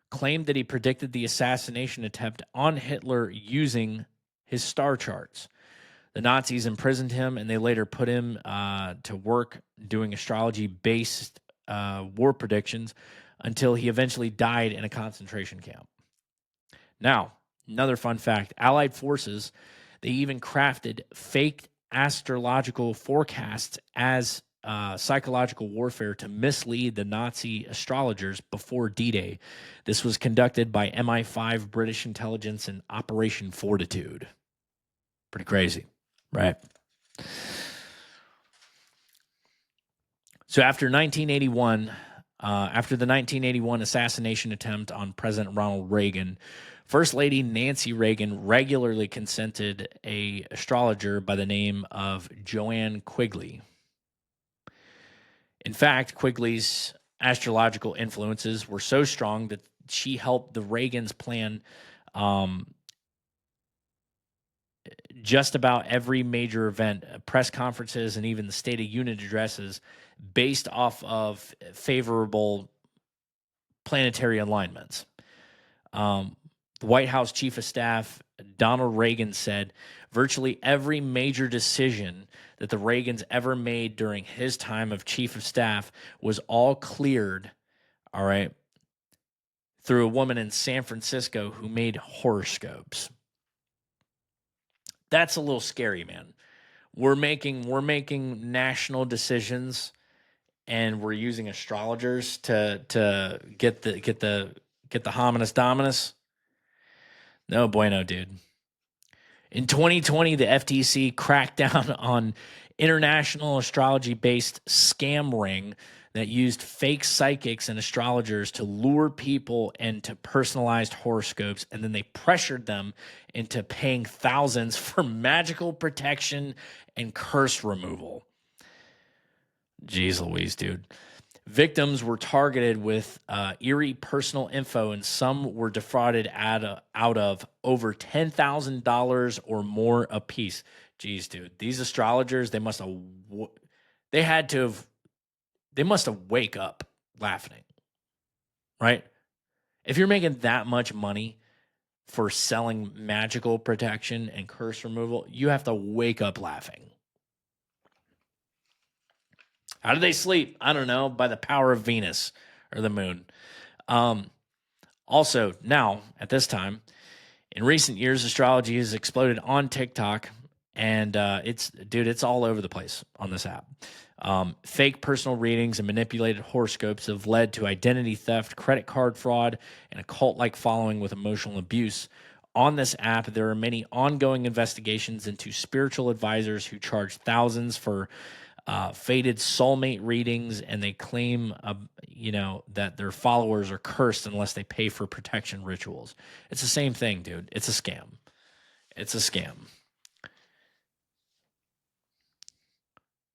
claimed that he predicted the assassination attempt on Hitler using his star charts. The Nazis imprisoned him, and they later put him to work doing astrology-based war predictions until he eventually died in a concentration camp. Now, another fun fact, Allied forces, they even crafted fake astrological forecasts as psychological warfare to mislead the Nazi astrologers before D-Day. This was conducted by MI5, British intelligence, and Operation Fortitude. Pretty crazy, right? So after 1981, After the 1981 assassination attempt on President Ronald Reagan, First Lady Nancy Reagan regularly consulted an astrologer by the name of Joanne Quigley. In fact, Quigley's astrological influences were so strong that she helped the Reagans plan just about every major event, press conferences, and even the State of Union addresses based off of favorable planetary alignments. The White House Chief of Staff, Donald Reagan, said virtually every major decision that the Reagans ever made during his time of Chief of Staff was all cleared, all right, through a woman in San Francisco who made horoscopes. That's a little scary, man. We're making national decisions, and we're using astrologers to get the hominis dominus. No bueno, dude. In 2020, the FTC cracked down on international astrology-based scam ring that used fake psychics and astrologers to lure people into personalized horoscopes, and then they pressured them into paying thousands for magical protection and curse removal. Jeez Louise, dude. Victims were targeted with eerie personal info, and some were defrauded out of over $10,000 or more apiece. Jeez, dude. These astrologers, they must have wake up laughing, right? If you're making that much money for selling magical protection and curse removal, you have to wake up laughing. How do they sleep? I don't know, by the power of Venus or the moon. Also, now, at this time, in recent years, astrology has exploded on TikTok, and it's all over the place on this app. Fake personal readings and manipulated horoscopes have led to identity theft, credit card fraud, and a cult-like following with emotional abuse. On this app, there are many ongoing investigations into spiritual advisors who charge thousands for fated soulmate readings, and they claim, that their followers are cursed unless they pay for protection rituals. It's the same thing, dude. It's a scam. It's a scam.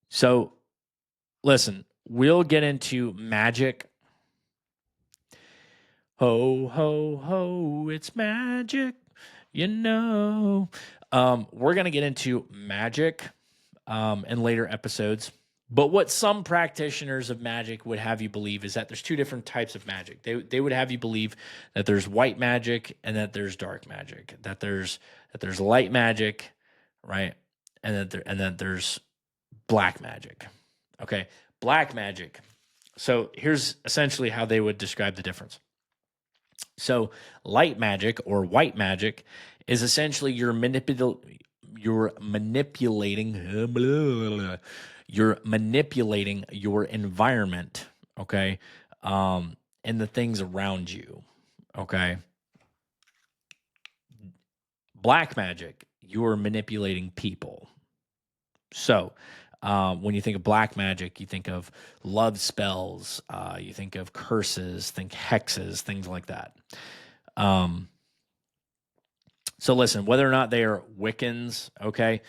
So, listen, we'll get into magic. Ho, ho, ho, it's magic, We're going to get into magic in later episodes. But what some practitioners of magic would have you believe is that there's two different types of magic. They would have you believe that there's white magic and that there's dark magic, that there's light magic, right? And that there's black magic. Okay, black magic. So here's essentially how they would describe the difference. So light magic or white magic is essentially you're manipulating your environment, okay, and the things around you, okay. Black magic, you're manipulating people. So when you think of black magic, you think of love spells, you think of curses, think hexes, things like that. So listen, whether or not they are Wiccans, okay,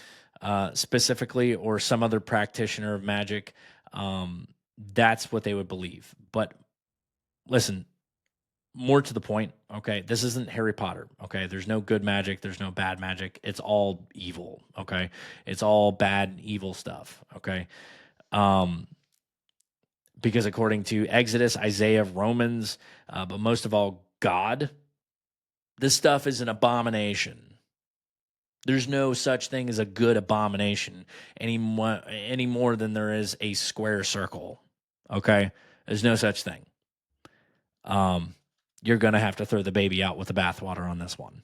specifically, or some other practitioner of magic, that's what they would believe. But listen, more to the point, okay, this isn't Harry Potter, okay? There's no good magic, there's no bad magic. It's all evil, okay? It's all bad, evil stuff, okay? Because according to Exodus, Isaiah, Romans, but most of all, God, this stuff is an abomination. There's no such thing as a good abomination any more than there is a square circle. Okay? There's no such thing. You're going to have to throw the baby out with the bathwater on this one.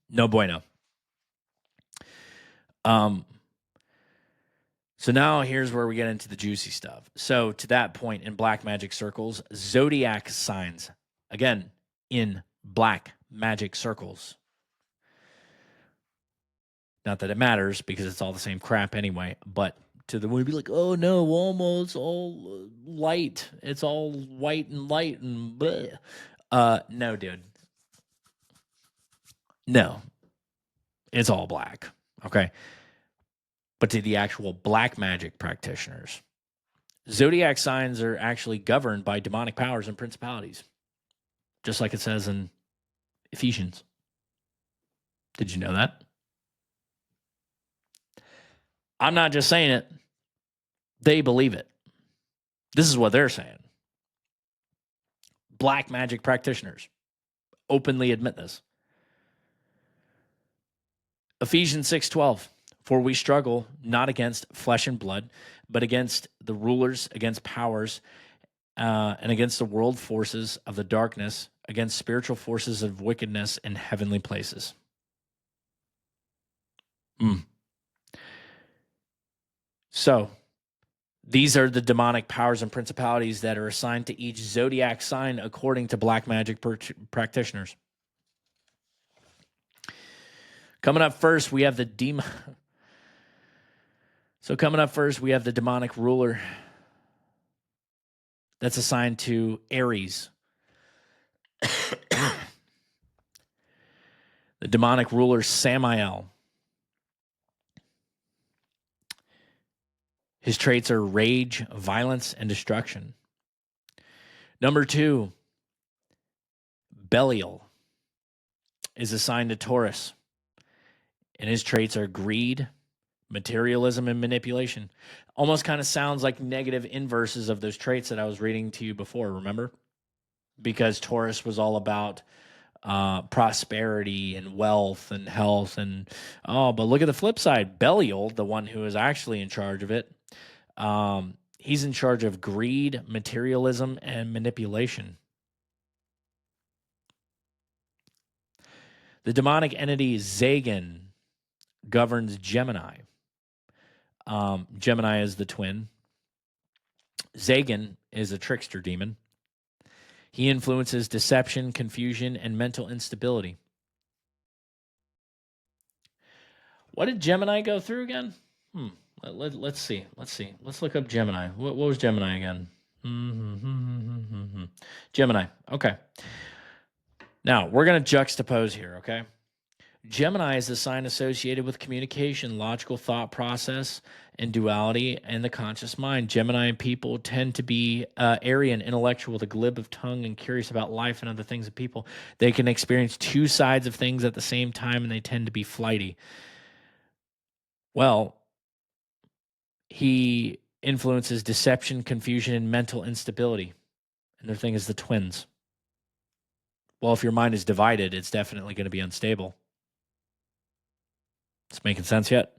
No bueno. So now here's where we get into the juicy stuff. So to that point, in black magic circles, zodiac signs, again, in black magic circles. Not that it matters because it's all the same crap anyway, but to the movie, be like, oh no, almost all light. It's all white and light and bleh. No, dude. No, it's all black. Okay. But to the actual black magic practitioners, zodiac signs are actually governed by demonic powers and principalities, just like it says in Ephesians. Did you know that? I'm not just saying it. They believe it. This is what they're saying. Black magic practitioners openly admit this. Ephesians 6:12. For we struggle not against flesh and blood, but against the rulers, against powers, and against the world forces of the darkness, against spiritual forces of wickedness in heavenly places. So, these are the demonic powers and principalities that are assigned to each zodiac sign according to black magic practitioners. Coming up first, we have the demonic ruler that's assigned to Aries. The demonic ruler Samael. His traits are rage, violence, and destruction. Number 2, Belial is assigned to Taurus, and his traits are greed, materialism, and manipulation. Almost kind of sounds like negative inverses of those traits that I was reading to you before, remember? Because Taurus was all about prosperity and wealth and health. But look at the flip side. Belial, the one who is actually in charge of it, he's in charge of greed, materialism, and manipulation. The demonic entity Zagan governs Gemini. Gemini is the twin. Zagan is a trickster demon. He influences deception, confusion, and mental instability. What did Gemini go through again? Let's see. Let's look up Gemini. What was Gemini again? Gemini. Okay. Now, we're going to juxtapose here, okay? Gemini is the sign associated with communication, logical thought process, and duality and the conscious mind. Gemini people tend to be airy and intellectual, with a glib of tongue and curious about life and other things and people. They can experience two sides of things at the same time, and they tend to be flighty. Well, he influences deception, confusion, and mental instability. And their thing is the twins. Well, if your mind is divided, it's definitely going to be unstable. It's making sense yet?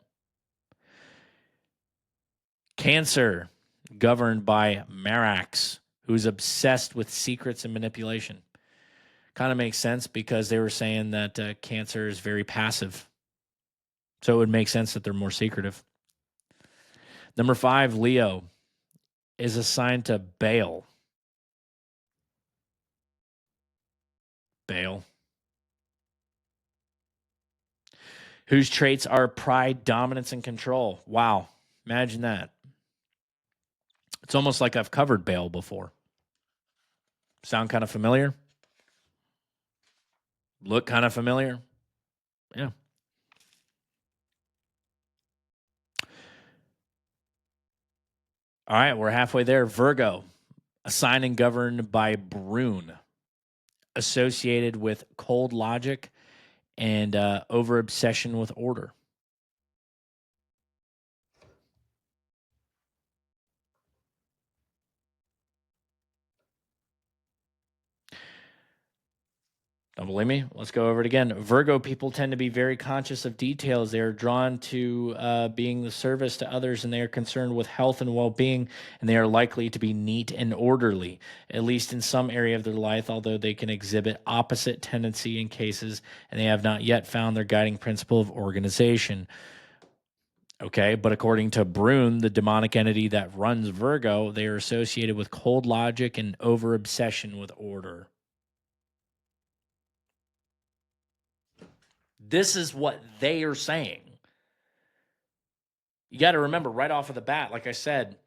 Cancer, governed by Marax, who's obsessed with secrets and manipulation. Kind of makes sense because they were saying that Cancer is very passive. So it would make sense that they're more secretive. Number 5, Leo, is assigned to Baal. Baal. Whose traits are pride, dominance, and control. Wow. Imagine that. It's almost like I've covered Baal before. Sound kind of familiar? Look kind of familiar? Yeah. All right, we're halfway there. Virgo, a sign and governed by Brune, associated with cold logic and over obsession with order. Don't believe me? Let's go over it again. Virgo people tend to be very conscious of details. They are drawn to being the service to others, and they are concerned with health and well-being, and they are likely to be neat and orderly, at least in some area of their life, although they can exhibit opposite tendency in cases, and they have not yet found their guiding principle of organization. Okay, but according to Brune, the demonic entity that runs Virgo, they are associated with cold logic and over-obsession with order. This is what they are saying. You got to remember right off of the bat, like I said,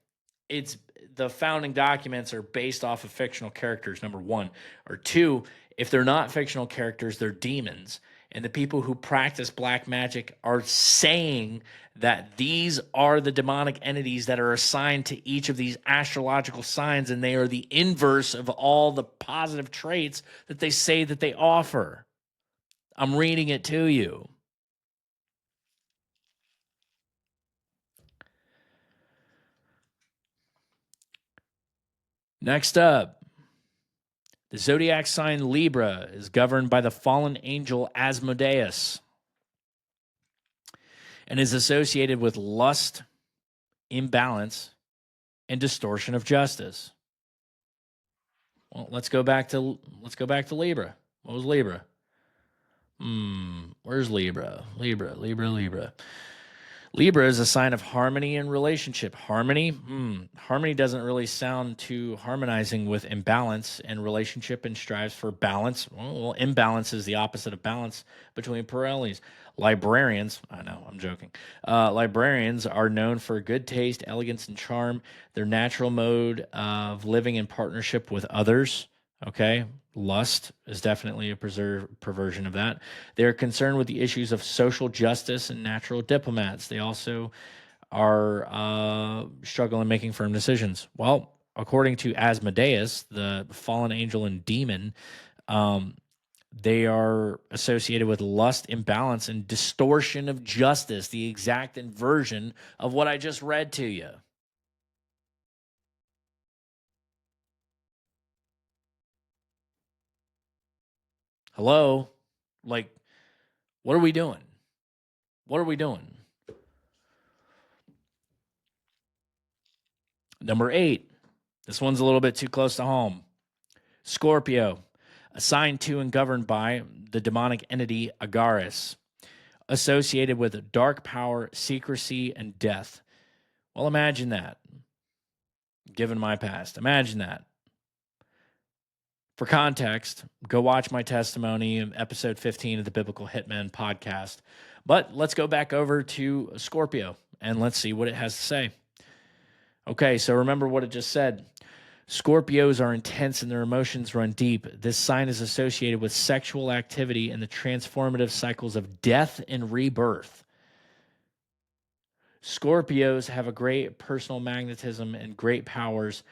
it's the founding documents are based off of fictional characters, number one. Or two, if they're not fictional characters, they're demons. And the people who practice black magic are saying that these are the demonic entities that are assigned to each of these astrological signs, and they are the inverse of all the positive traits that they say that they offer. I'm reading it to you. Next up, the zodiac sign Libra is governed by the fallen angel Asmodeus and is associated with lust, imbalance, and distortion of justice. Well, let's go back to Libra. What was Libra? Where's Libra? Libra. Libra is a sign of harmony in relationship. Harmony? Harmony doesn't really sound too harmonizing with imbalance in relationship and strives for balance. Well, imbalance is the opposite of balance between parallels. Librarians, I know, I'm joking. Librarians are known for good taste, elegance, and charm. Their natural mode of living in partnership with others. Okay. Lust is definitely a perversion of that. They're concerned with the issues of social justice and natural diplomats. They also are struggling making firm decisions. Well, according to Asmodeus, the fallen angel and demon, they are associated with lust, imbalance, and distortion of justice, the exact inversion of what I just read to you. Hello? Like, what are we doing? What are we doing? Number 8. This one's a little bit too close to home. Scorpio, assigned to and governed by the demonic entity Agaris, associated with dark power, secrecy, and death. Well, imagine that. Given my past, imagine that. For context, go watch my testimony in episode 15 of the Biblical Hitman podcast. But let's go back over to Scorpio and let's see what it has to say. Okay, so remember what it just said. Scorpios are intense and their emotions run deep. This sign is associated with sexual activity and the transformative cycles of death and rebirth. Scorpios have a great personal magnetism and great powers,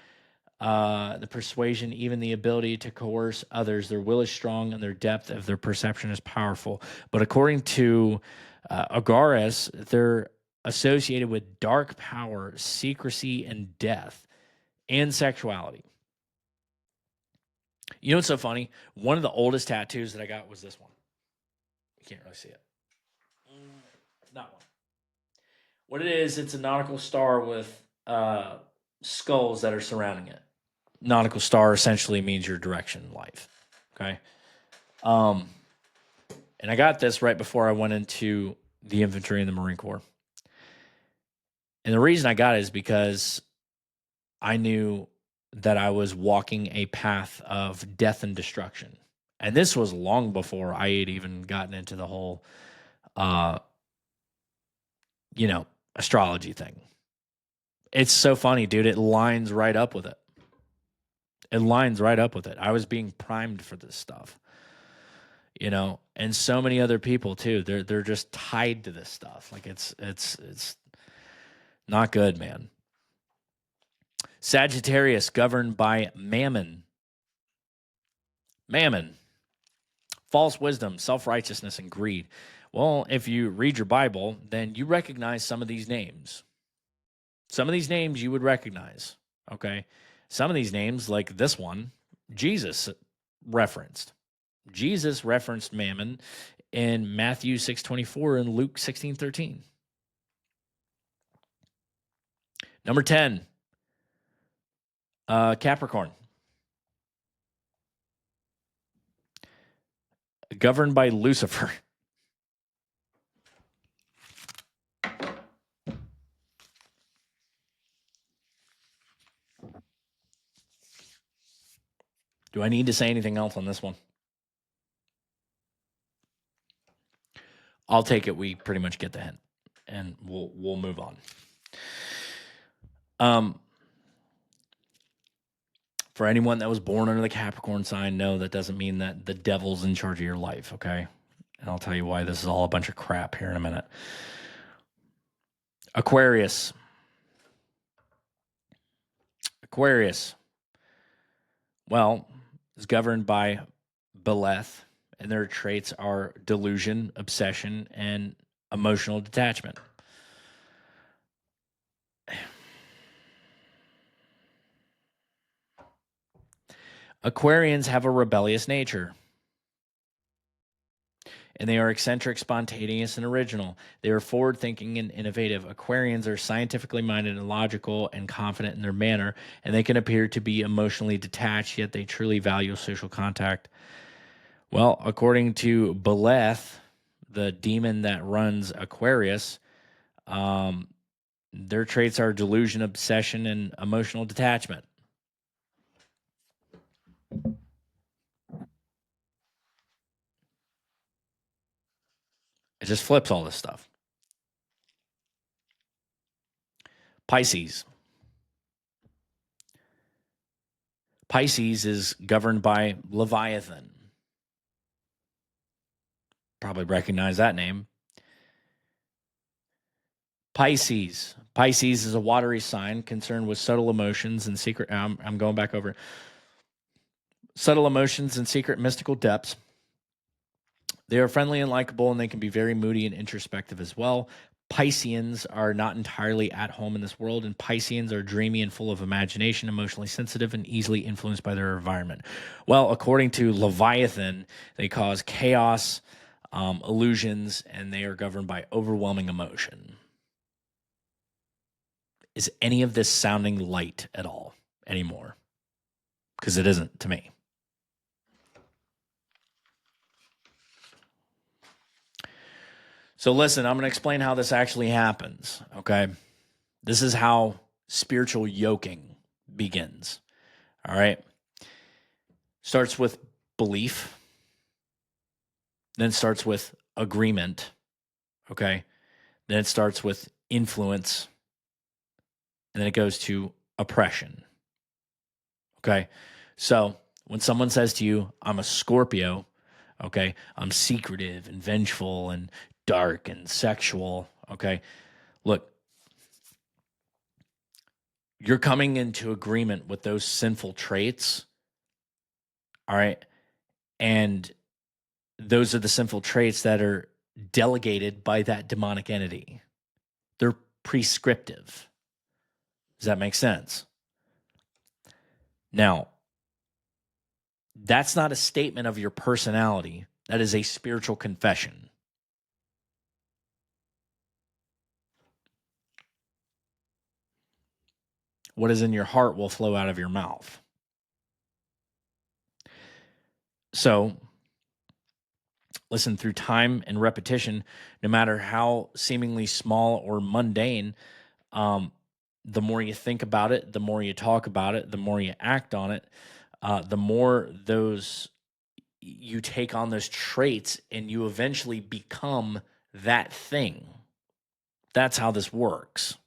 the persuasion, even the ability to coerce others. Their will is strong and their depth of their perception is powerful. But according to Agaris, they're associated with dark power, secrecy, and death, and sexuality. You know what's so funny? One of the oldest tattoos that I got was this one. You can't really see it. Not one. What it is, it's a nautical star with skulls that are surrounding it. Nautical star essentially means your direction in life. Okay. And I got this right before I went into the infantry in the Marine Corps. And the reason I got it is because I knew that I was walking a path of death and destruction. And this was long before I had even gotten into the whole, astrology thing. It's so funny, dude. It lines right up with it. It lines right up with it. I was being primed for this stuff, and so many other people too. They're just tied to this stuff. Like it's not good, man. Sagittarius, governed by Mammon. Mammon, false wisdom, self-righteousness, and greed. Well, if you read your Bible, then you recognize some of these names. Some of these names you would recognize, okay? Some of these names, like this one, Jesus referenced. Jesus referenced Mammon in Matthew 6:24 and Luke 16:13. Number 10, Capricorn. Governed by Lucifer. Do I need to say anything else on this one? I'll take it. We pretty much get the hint. and we'll move on. For anyone that was born under the Capricorn sign, no, that doesn't mean that the devil's in charge of your life, okay? And I'll tell you why this is all a bunch of crap here in a minute. Aquarius. Well, is governed by Beleth, and their traits are delusion, obsession, and emotional detachment. Aquarians have a rebellious nature, and they are eccentric, spontaneous, and original. They are forward-thinking and innovative. Aquarians are scientifically minded and logical and confident in their manner, and they can appear to be emotionally detached, yet they truly value social contact. Well, according to Beleth, the demon that runs Aquarius, their traits are delusion, obsession, and emotional detachment. It just flips all this stuff. Pisces. Pisces is governed by Leviathan. Probably recognize that name. Pisces. Pisces is a watery sign concerned with subtle emotions and secret. I'm going back over subtle emotions and secret mystical depths. They are friendly and likable, and they can be very moody and introspective as well. Pisceans are not entirely at home in this world, and Pisceans are dreamy and full of imagination, emotionally sensitive, and easily influenced by their environment. Well, according to Leviathan, they cause chaos, illusions, and they are governed by overwhelming emotion. Is any of this sounding light at all anymore? Because it isn't to me. So listen, I'm going to explain how this actually happens, okay? This is how spiritual yoking begins, all right? Starts with belief, then starts with agreement, okay? Then it starts with influence, and then it goes to oppression, okay? So when someone says to you, I'm a Scorpio, okay, I'm secretive and vengeful and dark and sexual, okay? Look, you're coming into agreement with those sinful traits, all right? And those are the sinful traits that are delegated by that demonic entity. They're prescriptive. Does that make sense? Now, that's not a statement of your personality. That is a spiritual confession. What is in your heart will flow out of your mouth. So, listen, through time and repetition, no matter how seemingly small or mundane, the more you think about it, the more you talk about it, the more you act on it, the more those you take on those traits and you eventually become that thing. That's how this works.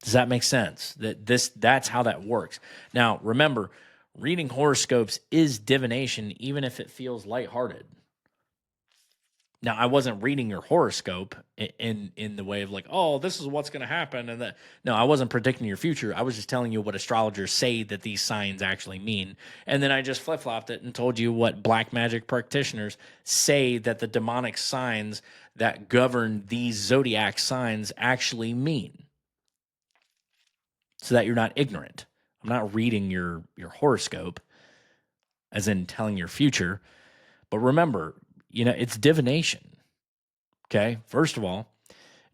Does that make sense? That's how that works. Now, remember, reading horoscopes is divination, even if it feels lighthearted. Now, I wasn't reading your horoscope in the way of like, oh, this is what's going to happen, and that. No, I wasn't predicting your future. I was just telling you what astrologers say that these signs actually mean, and then I just flip flopped it and told you what black magic practitioners say that the demonic signs that govern these zodiac signs actually mean, so that you're not ignorant. I'm not reading your horoscope, as in telling your future, but remember, it's divination. Okay, first of all,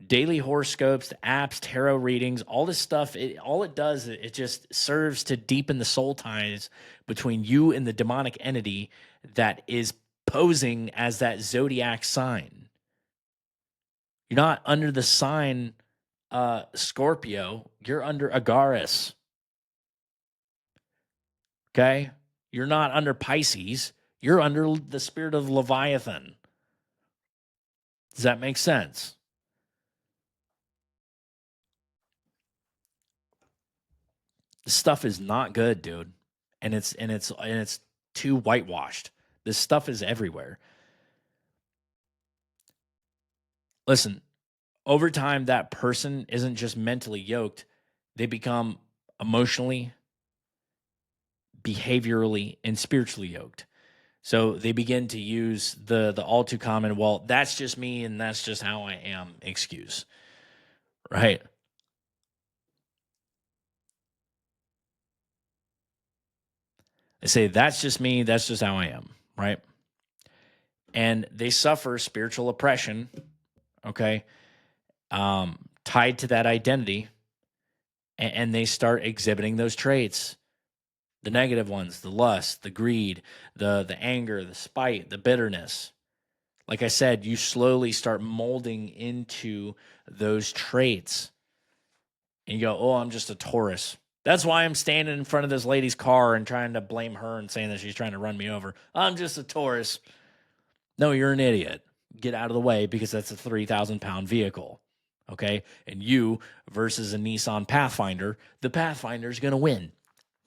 daily horoscopes, apps, tarot readings, all this stuff, all it does, it just serves to deepen the soul ties between you and the demonic entity that is posing as that zodiac sign. You're not under the sign Scorpio, you're under Agaris. Okay? You're not under Pisces, you're under the spirit of Leviathan. Does that make sense? This stuff is not good, dude. And it's too whitewashed. This stuff is everywhere. Listen, over time that person isn't just mentally yoked, they become emotionally, behaviorally, and spiritually yoked. So they begin to use the all too common, well, that's just me and that's just how I am excuse, right? They say that's just me, that's just how I am, right? And they suffer spiritual oppression, okay, tied to that identity, and they start exhibiting those traits, the negative ones, the lust, the greed, the anger, the spite, the bitterness. Like I said, you slowly start molding into those traits. And you go, oh, I'm just a Taurus. That's why I'm standing in front of this lady's car and trying to blame her and saying that she's trying to run me over. I'm just a Taurus. No, you're an idiot. Get out of the way because that's a 3,000-pound vehicle. Okay? And you versus a Nissan Pathfinder, the Pathfinder's going to win.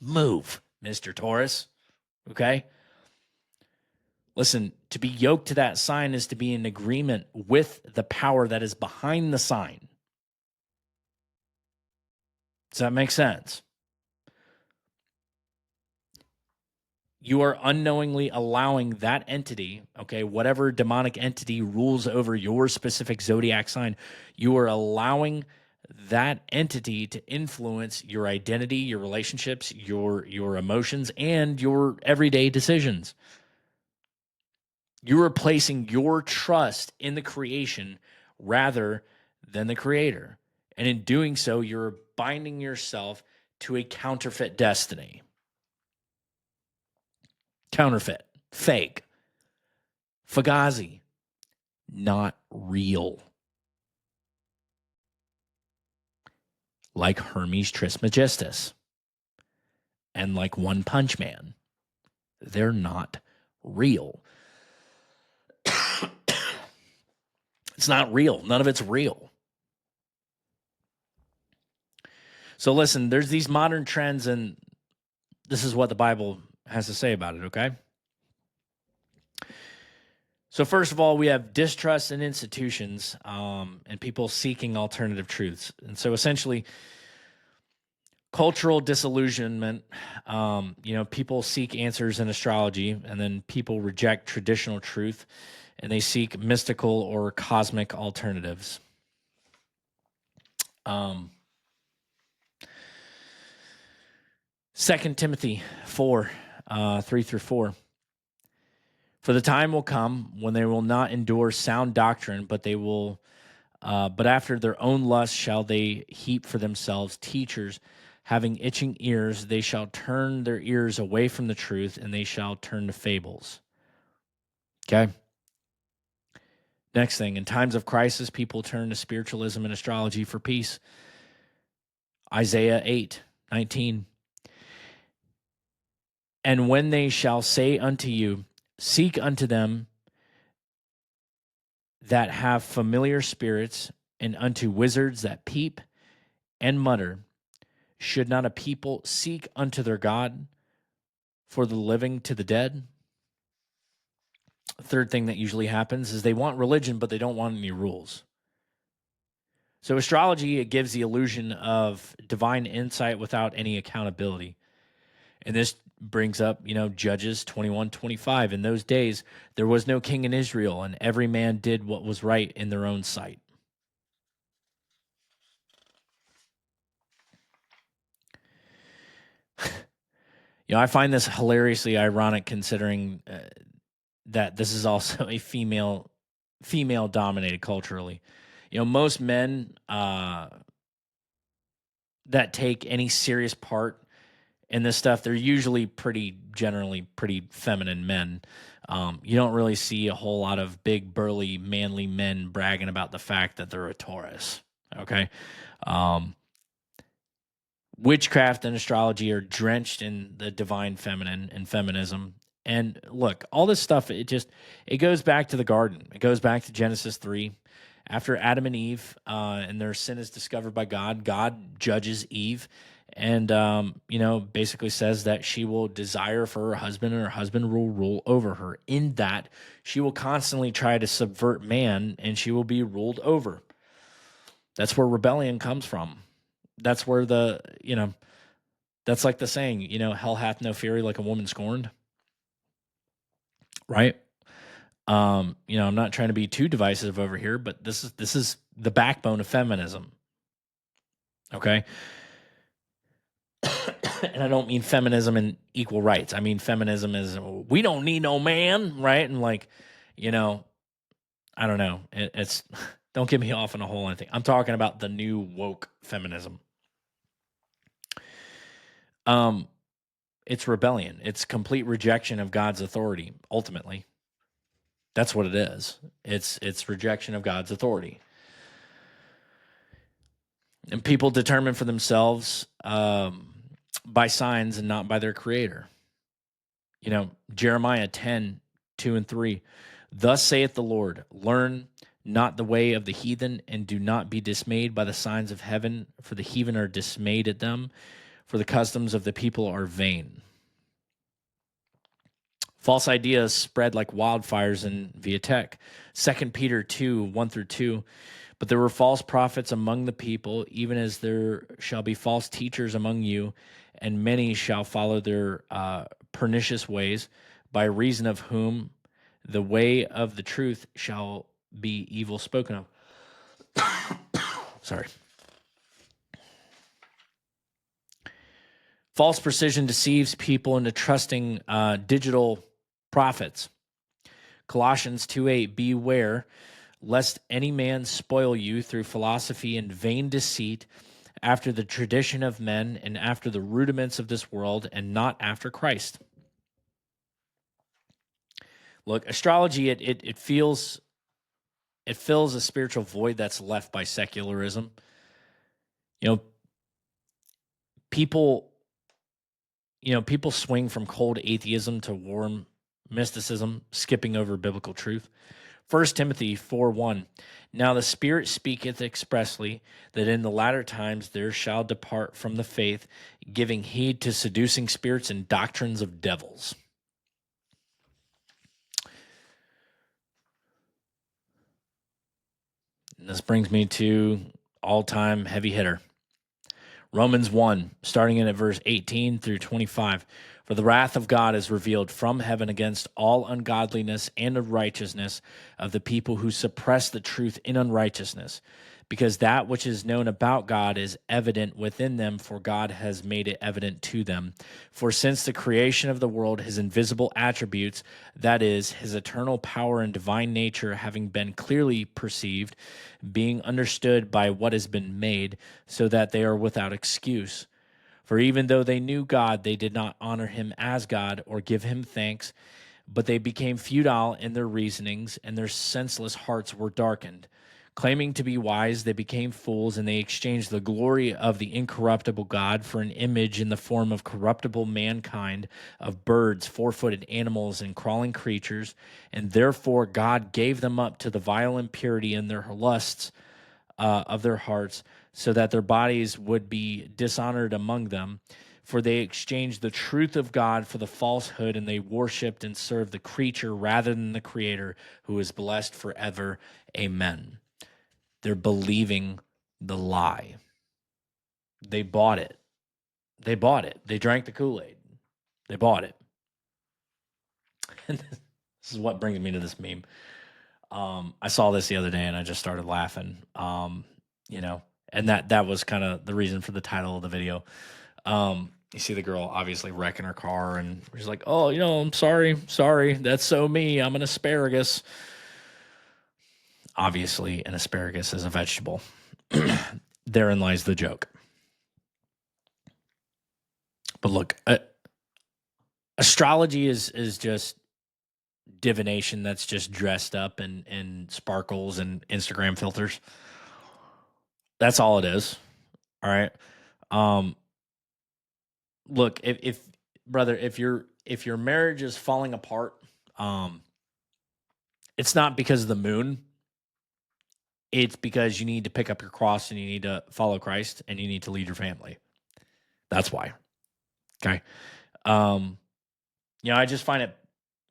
Move, Mr. Taurus. Okay? Listen, to be yoked to that sign is to be in agreement with the power that is behind the sign. Does that make sense? You are unknowingly allowing that entity, okay, whatever demonic entity rules over your specific zodiac sign, you are allowing that entity to influence your identity, your relationships, your emotions, and your everyday decisions. You are placing your trust in the creation rather than the creator. And in doing so, you're binding yourself to a counterfeit destiny. Counterfeit, fake, fugazi, not real. Like Hermes Trismegistus and like One Punch Man. They're not real. It's not real. None of it's real. So listen, there's these modern trends, and this is what the Bible has to say about it, okay? So first of all, we have distrust in institutions and people seeking alternative truths. And so essentially, cultural disillusionment, people seek answers in astrology, and then people reject traditional truth, and they seek mystical or cosmic alternatives. 2 Timothy 4, 3 through 4. For the time will come when they will not endure sound doctrine, but after their own lust shall they heap for themselves teachers having itching ears. They shall turn their ears away from the truth, and they shall turn to fables. Okay. Next thing, in times of crisis, people turn to spiritualism and astrology for peace. Isaiah 8:19. And when they shall say unto you, seek unto them that have familiar spirits, and unto wizards that peep and mutter, should not a people seek unto their God for the living to the dead? Third thing that usually happens is they want religion, but they don't want any rules. So astrology, it gives the illusion of divine insight without any accountability. And this brings up, Judges 21:25. In those days, there was no king in Israel, and every man did what was right in their own sight. I find this hilariously ironic considering that this is also a female dominated culturally. Most men that take any serious part in this stuff, they're usually generally pretty feminine men. You don't really see a whole lot of big, burly, manly men bragging about the fact that they're a Taurus. Okay. Witchcraft and astrology are drenched in the divine feminine and feminism. And look, all this stuff, it goes back to the garden. It goes back to Genesis 3. After Adam and Eve and their sin is discovered by God, God judges Eve and, basically says that she will desire for her husband and her husband will rule over her. In that, she will constantly try to subvert man and she will be ruled over. That's where rebellion comes from. That's where that's like the saying, hell hath no fury like a woman scorned, right? I'm not trying to be too divisive over here, but this is the backbone of feminism. Okay. And I don't mean feminism and equal rights. I mean feminism is we don't need no man, right? And I don't know. It's don't get me off on a whole anything. I'm talking about the new woke feminism. It's rebellion. It's complete rejection of God's authority. Ultimately, that's what it is. It's rejection of God's authority. And people determine for themselves by signs and not by their creator. Jeremiah 10:2-3. Thus saith the Lord, learn not the way of the heathen, and do not be dismayed by the signs of heaven, for the heathen are dismayed at them, for the customs of the people are vain. False ideas spread like wildfires via tech. 2 Peter 2:1-2. But there were false prophets among the people, even as there shall be false teachers among you, and many shall follow their pernicious ways, by reason of whom the way of the truth shall be evil spoken of. Sorry. False precision deceives people into trusting digital prophets. Colossians 2:8, beware lest any man spoil you through philosophy and vain deceit, after the tradition of men and after the rudiments of this world, and not after Christ. Look, astrology, it fills a spiritual void that's left by secularism. People swing from cold atheism to warm mysticism, skipping over biblical truth. 1 Timothy 4:1. Now the Spirit speaketh expressly that in the latter times there shall depart from the faith, giving heed to seducing spirits and doctrines of devils. And this brings me to all-time heavy hitter. Romans 1, starting in at verse 18-25. For the wrath of God is revealed from heaven against all ungodliness and unrighteousness of the people who suppress the truth in unrighteousness, because that which is known about God is evident within them, for God has made it evident to them. For since the creation of the world, his invisible attributes, that is, his eternal power and divine nature, having been clearly perceived, being understood by what has been made, so that they are without excuse. For even though they knew God, they did not honor him as God or give him thanks, but they became futile in their reasonings, and their senseless hearts were darkened. Claiming to be wise, they became fools, and they exchanged the glory of the incorruptible God for an image in the form of corruptible mankind, of birds, four-footed animals, and crawling creatures, and therefore God gave them up to the vile impurity in their lusts of their hearts, so that their bodies would be dishonored among them. For they exchanged the truth of God for the falsehood, and they worshipped and served the creature rather than the Creator, who is blessed forever. Amen. They're believing the lie. They bought it. They bought it. They drank the Kool-Aid. They bought it. And this is what brings me to this meme. I saw this the other day, and I just started laughing. And that was kind of the reason for the title of the video. You see the girl obviously wrecking her car, and she's like, "Oh, I'm sorry, that's so me. I'm an asparagus." Obviously, an asparagus is a vegetable. Therein lies the joke. But look, astrology is just divination that's just dressed up in sparkles and Instagram filters. That's all it is. All right. Look, if brother, if your marriage is falling apart, it's not because of the moon. It's because you need to pick up your cross and you need to follow Christ and you need to lead your family. That's why. Okay. I just find it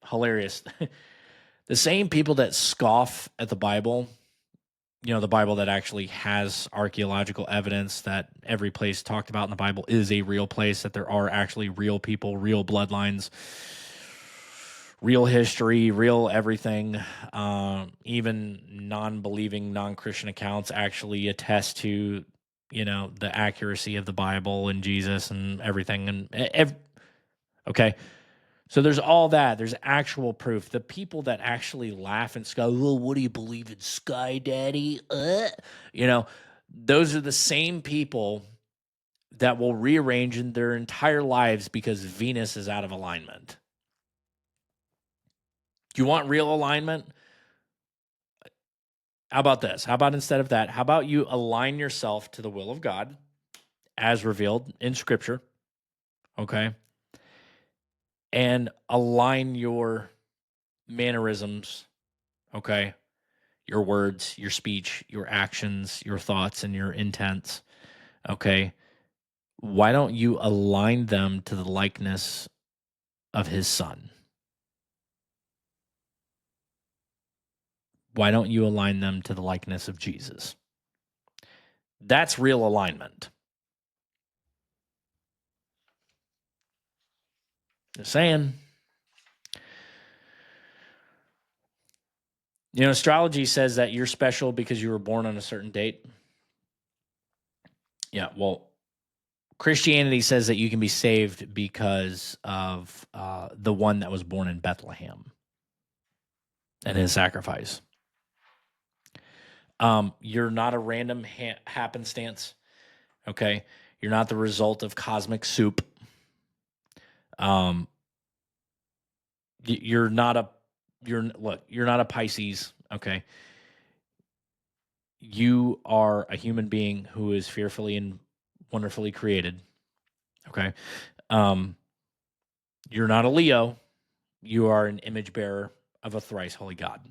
hilarious. The same people that scoff at the Bible, the Bible that actually has archaeological evidence that every place talked about in the Bible is a real place, that there are actually real people, real bloodlines, real history, real everything. Even non-believing, non-Christian accounts actually attest to, the accuracy of the Bible and Jesus and everything. Okay. So there's all that. There's actual proof. The people that actually laugh and go, well, what do you believe in, Sky Daddy? Those are the same people that will rearrange in their entire lives because Venus is out of alignment. Do you want real alignment? How about this? How about instead of that, how about you align yourself to the will of God as revealed in Scripture, okay? And align your mannerisms, okay? Your words, your speech, your actions, your thoughts, and your intents, okay? Why don't you align them to the likeness of his son? Why don't you align them to the likeness of Jesus? That's real alignment. Just saying. Astrology says that you're special because you were born on a certain date. Yeah, well, Christianity says that you can be saved because of the one that was born in Bethlehem and his sacrifice. You're not a random happenstance, okay? You're not the result of cosmic soup. You're not a Pisces, okay? You are a human being who is fearfully and wonderfully created, okay? You're not a Leo. You are an image bearer of a thrice holy God.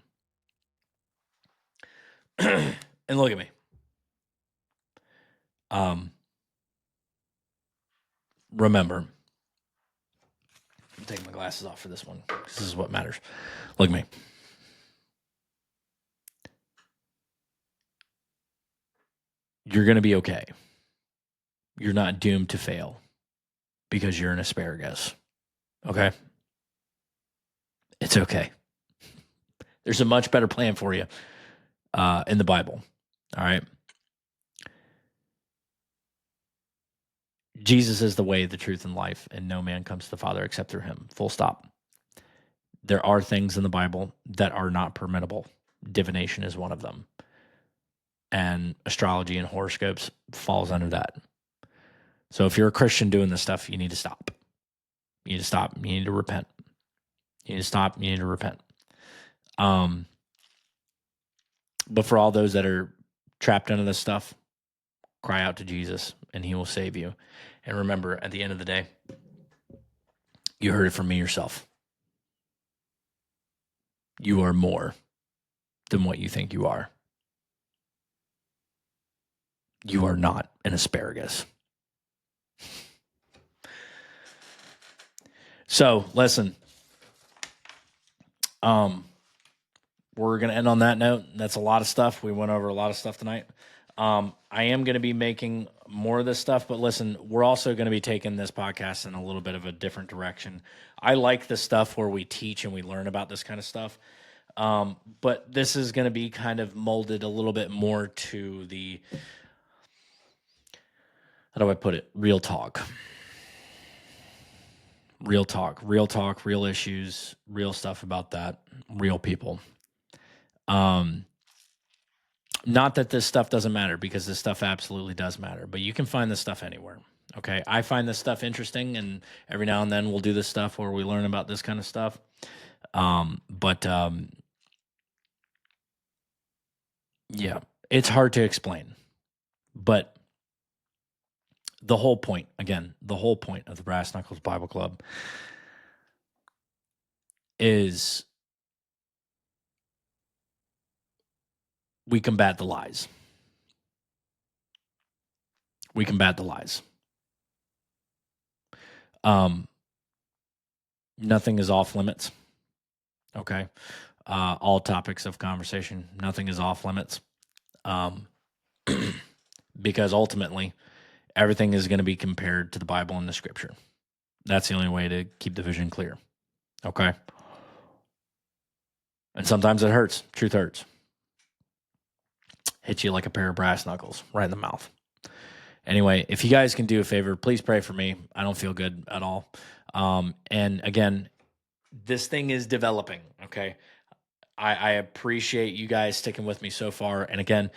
And look at me. Remember, I'm taking my glasses off for this one. This is what matters. Look at me. You're going to be okay. You're not doomed to fail because you're an asparagus. Okay? It's okay. There's a much better plan for you in the Bible. All right? Jesus is the way, the truth, and life, and no man comes to the Father except through him. Full stop. There are things in the Bible that are not permittable. Divination is one of them. And astrology and horoscopes falls under that. So if you're a Christian doing this stuff, you need to stop. You need to stop. You need to repent. You need to stop. You need to repent. But for all those that are trapped into this stuff, cry out to Jesus and he will save you. And remember, at the end of the day, you heard it from me yourself. You are more than what you think you are. You are not an asparagus. So listen, we're going to end on that note. That's a lot of stuff. We went over a lot of stuff tonight. I am going to be making more of this stuff, but listen, we're also going to be taking this podcast in a little bit of a different direction. I like the stuff where we teach and we learn about this kind of stuff. But this is going to be kind of molded a little bit more to the, how do I put it? Real talk, real issues, real stuff about that, real people. Not that this stuff doesn't matter, because this stuff absolutely does matter, but you can find this stuff anywhere. Okay. I find this stuff interesting, and every now and then we'll do this stuff where we learn about this kind of stuff. Yeah, it's hard to explain, but the whole point, again, the whole point of the Brass Knuckles Bible Club is we combat the lies. We combat the lies. Nothing is off limits. Okay. All topics of conversation, nothing is off limits. Because ultimately, everything is going to be compared to the Bible and the Scripture. That's the only way to keep the vision clear. Okay. And sometimes it hurts. Truth hurts. Hits you like a pair of brass knuckles right in the mouth. Anyway, if you guys can do a favor, please pray for me. I don't feel good at all. And again, this thing is developing. Okay. I appreciate you guys sticking with me so far. And again,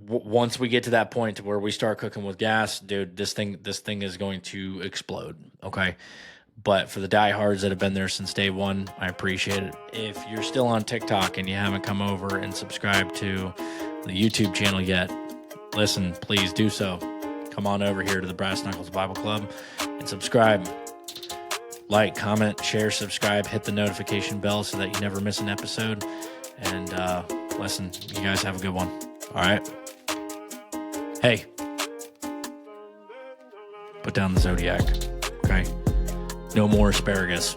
once we get to that point where we start cooking with gas, dude, this thing is going to explode. Okay. But for the diehards that have been there since day one, I appreciate it. If you're still on TikTok and you haven't come over and subscribed to the YouTube channel yet, listen, please do so. Come on over here to the Brass Knuckles Bible Club and subscribe. Like, comment, share, subscribe, hit the notification bell so that you never miss an episode. And listen, you guys have a good one. All right. Hey, put down the Zodiac. Okay. No more asparagus.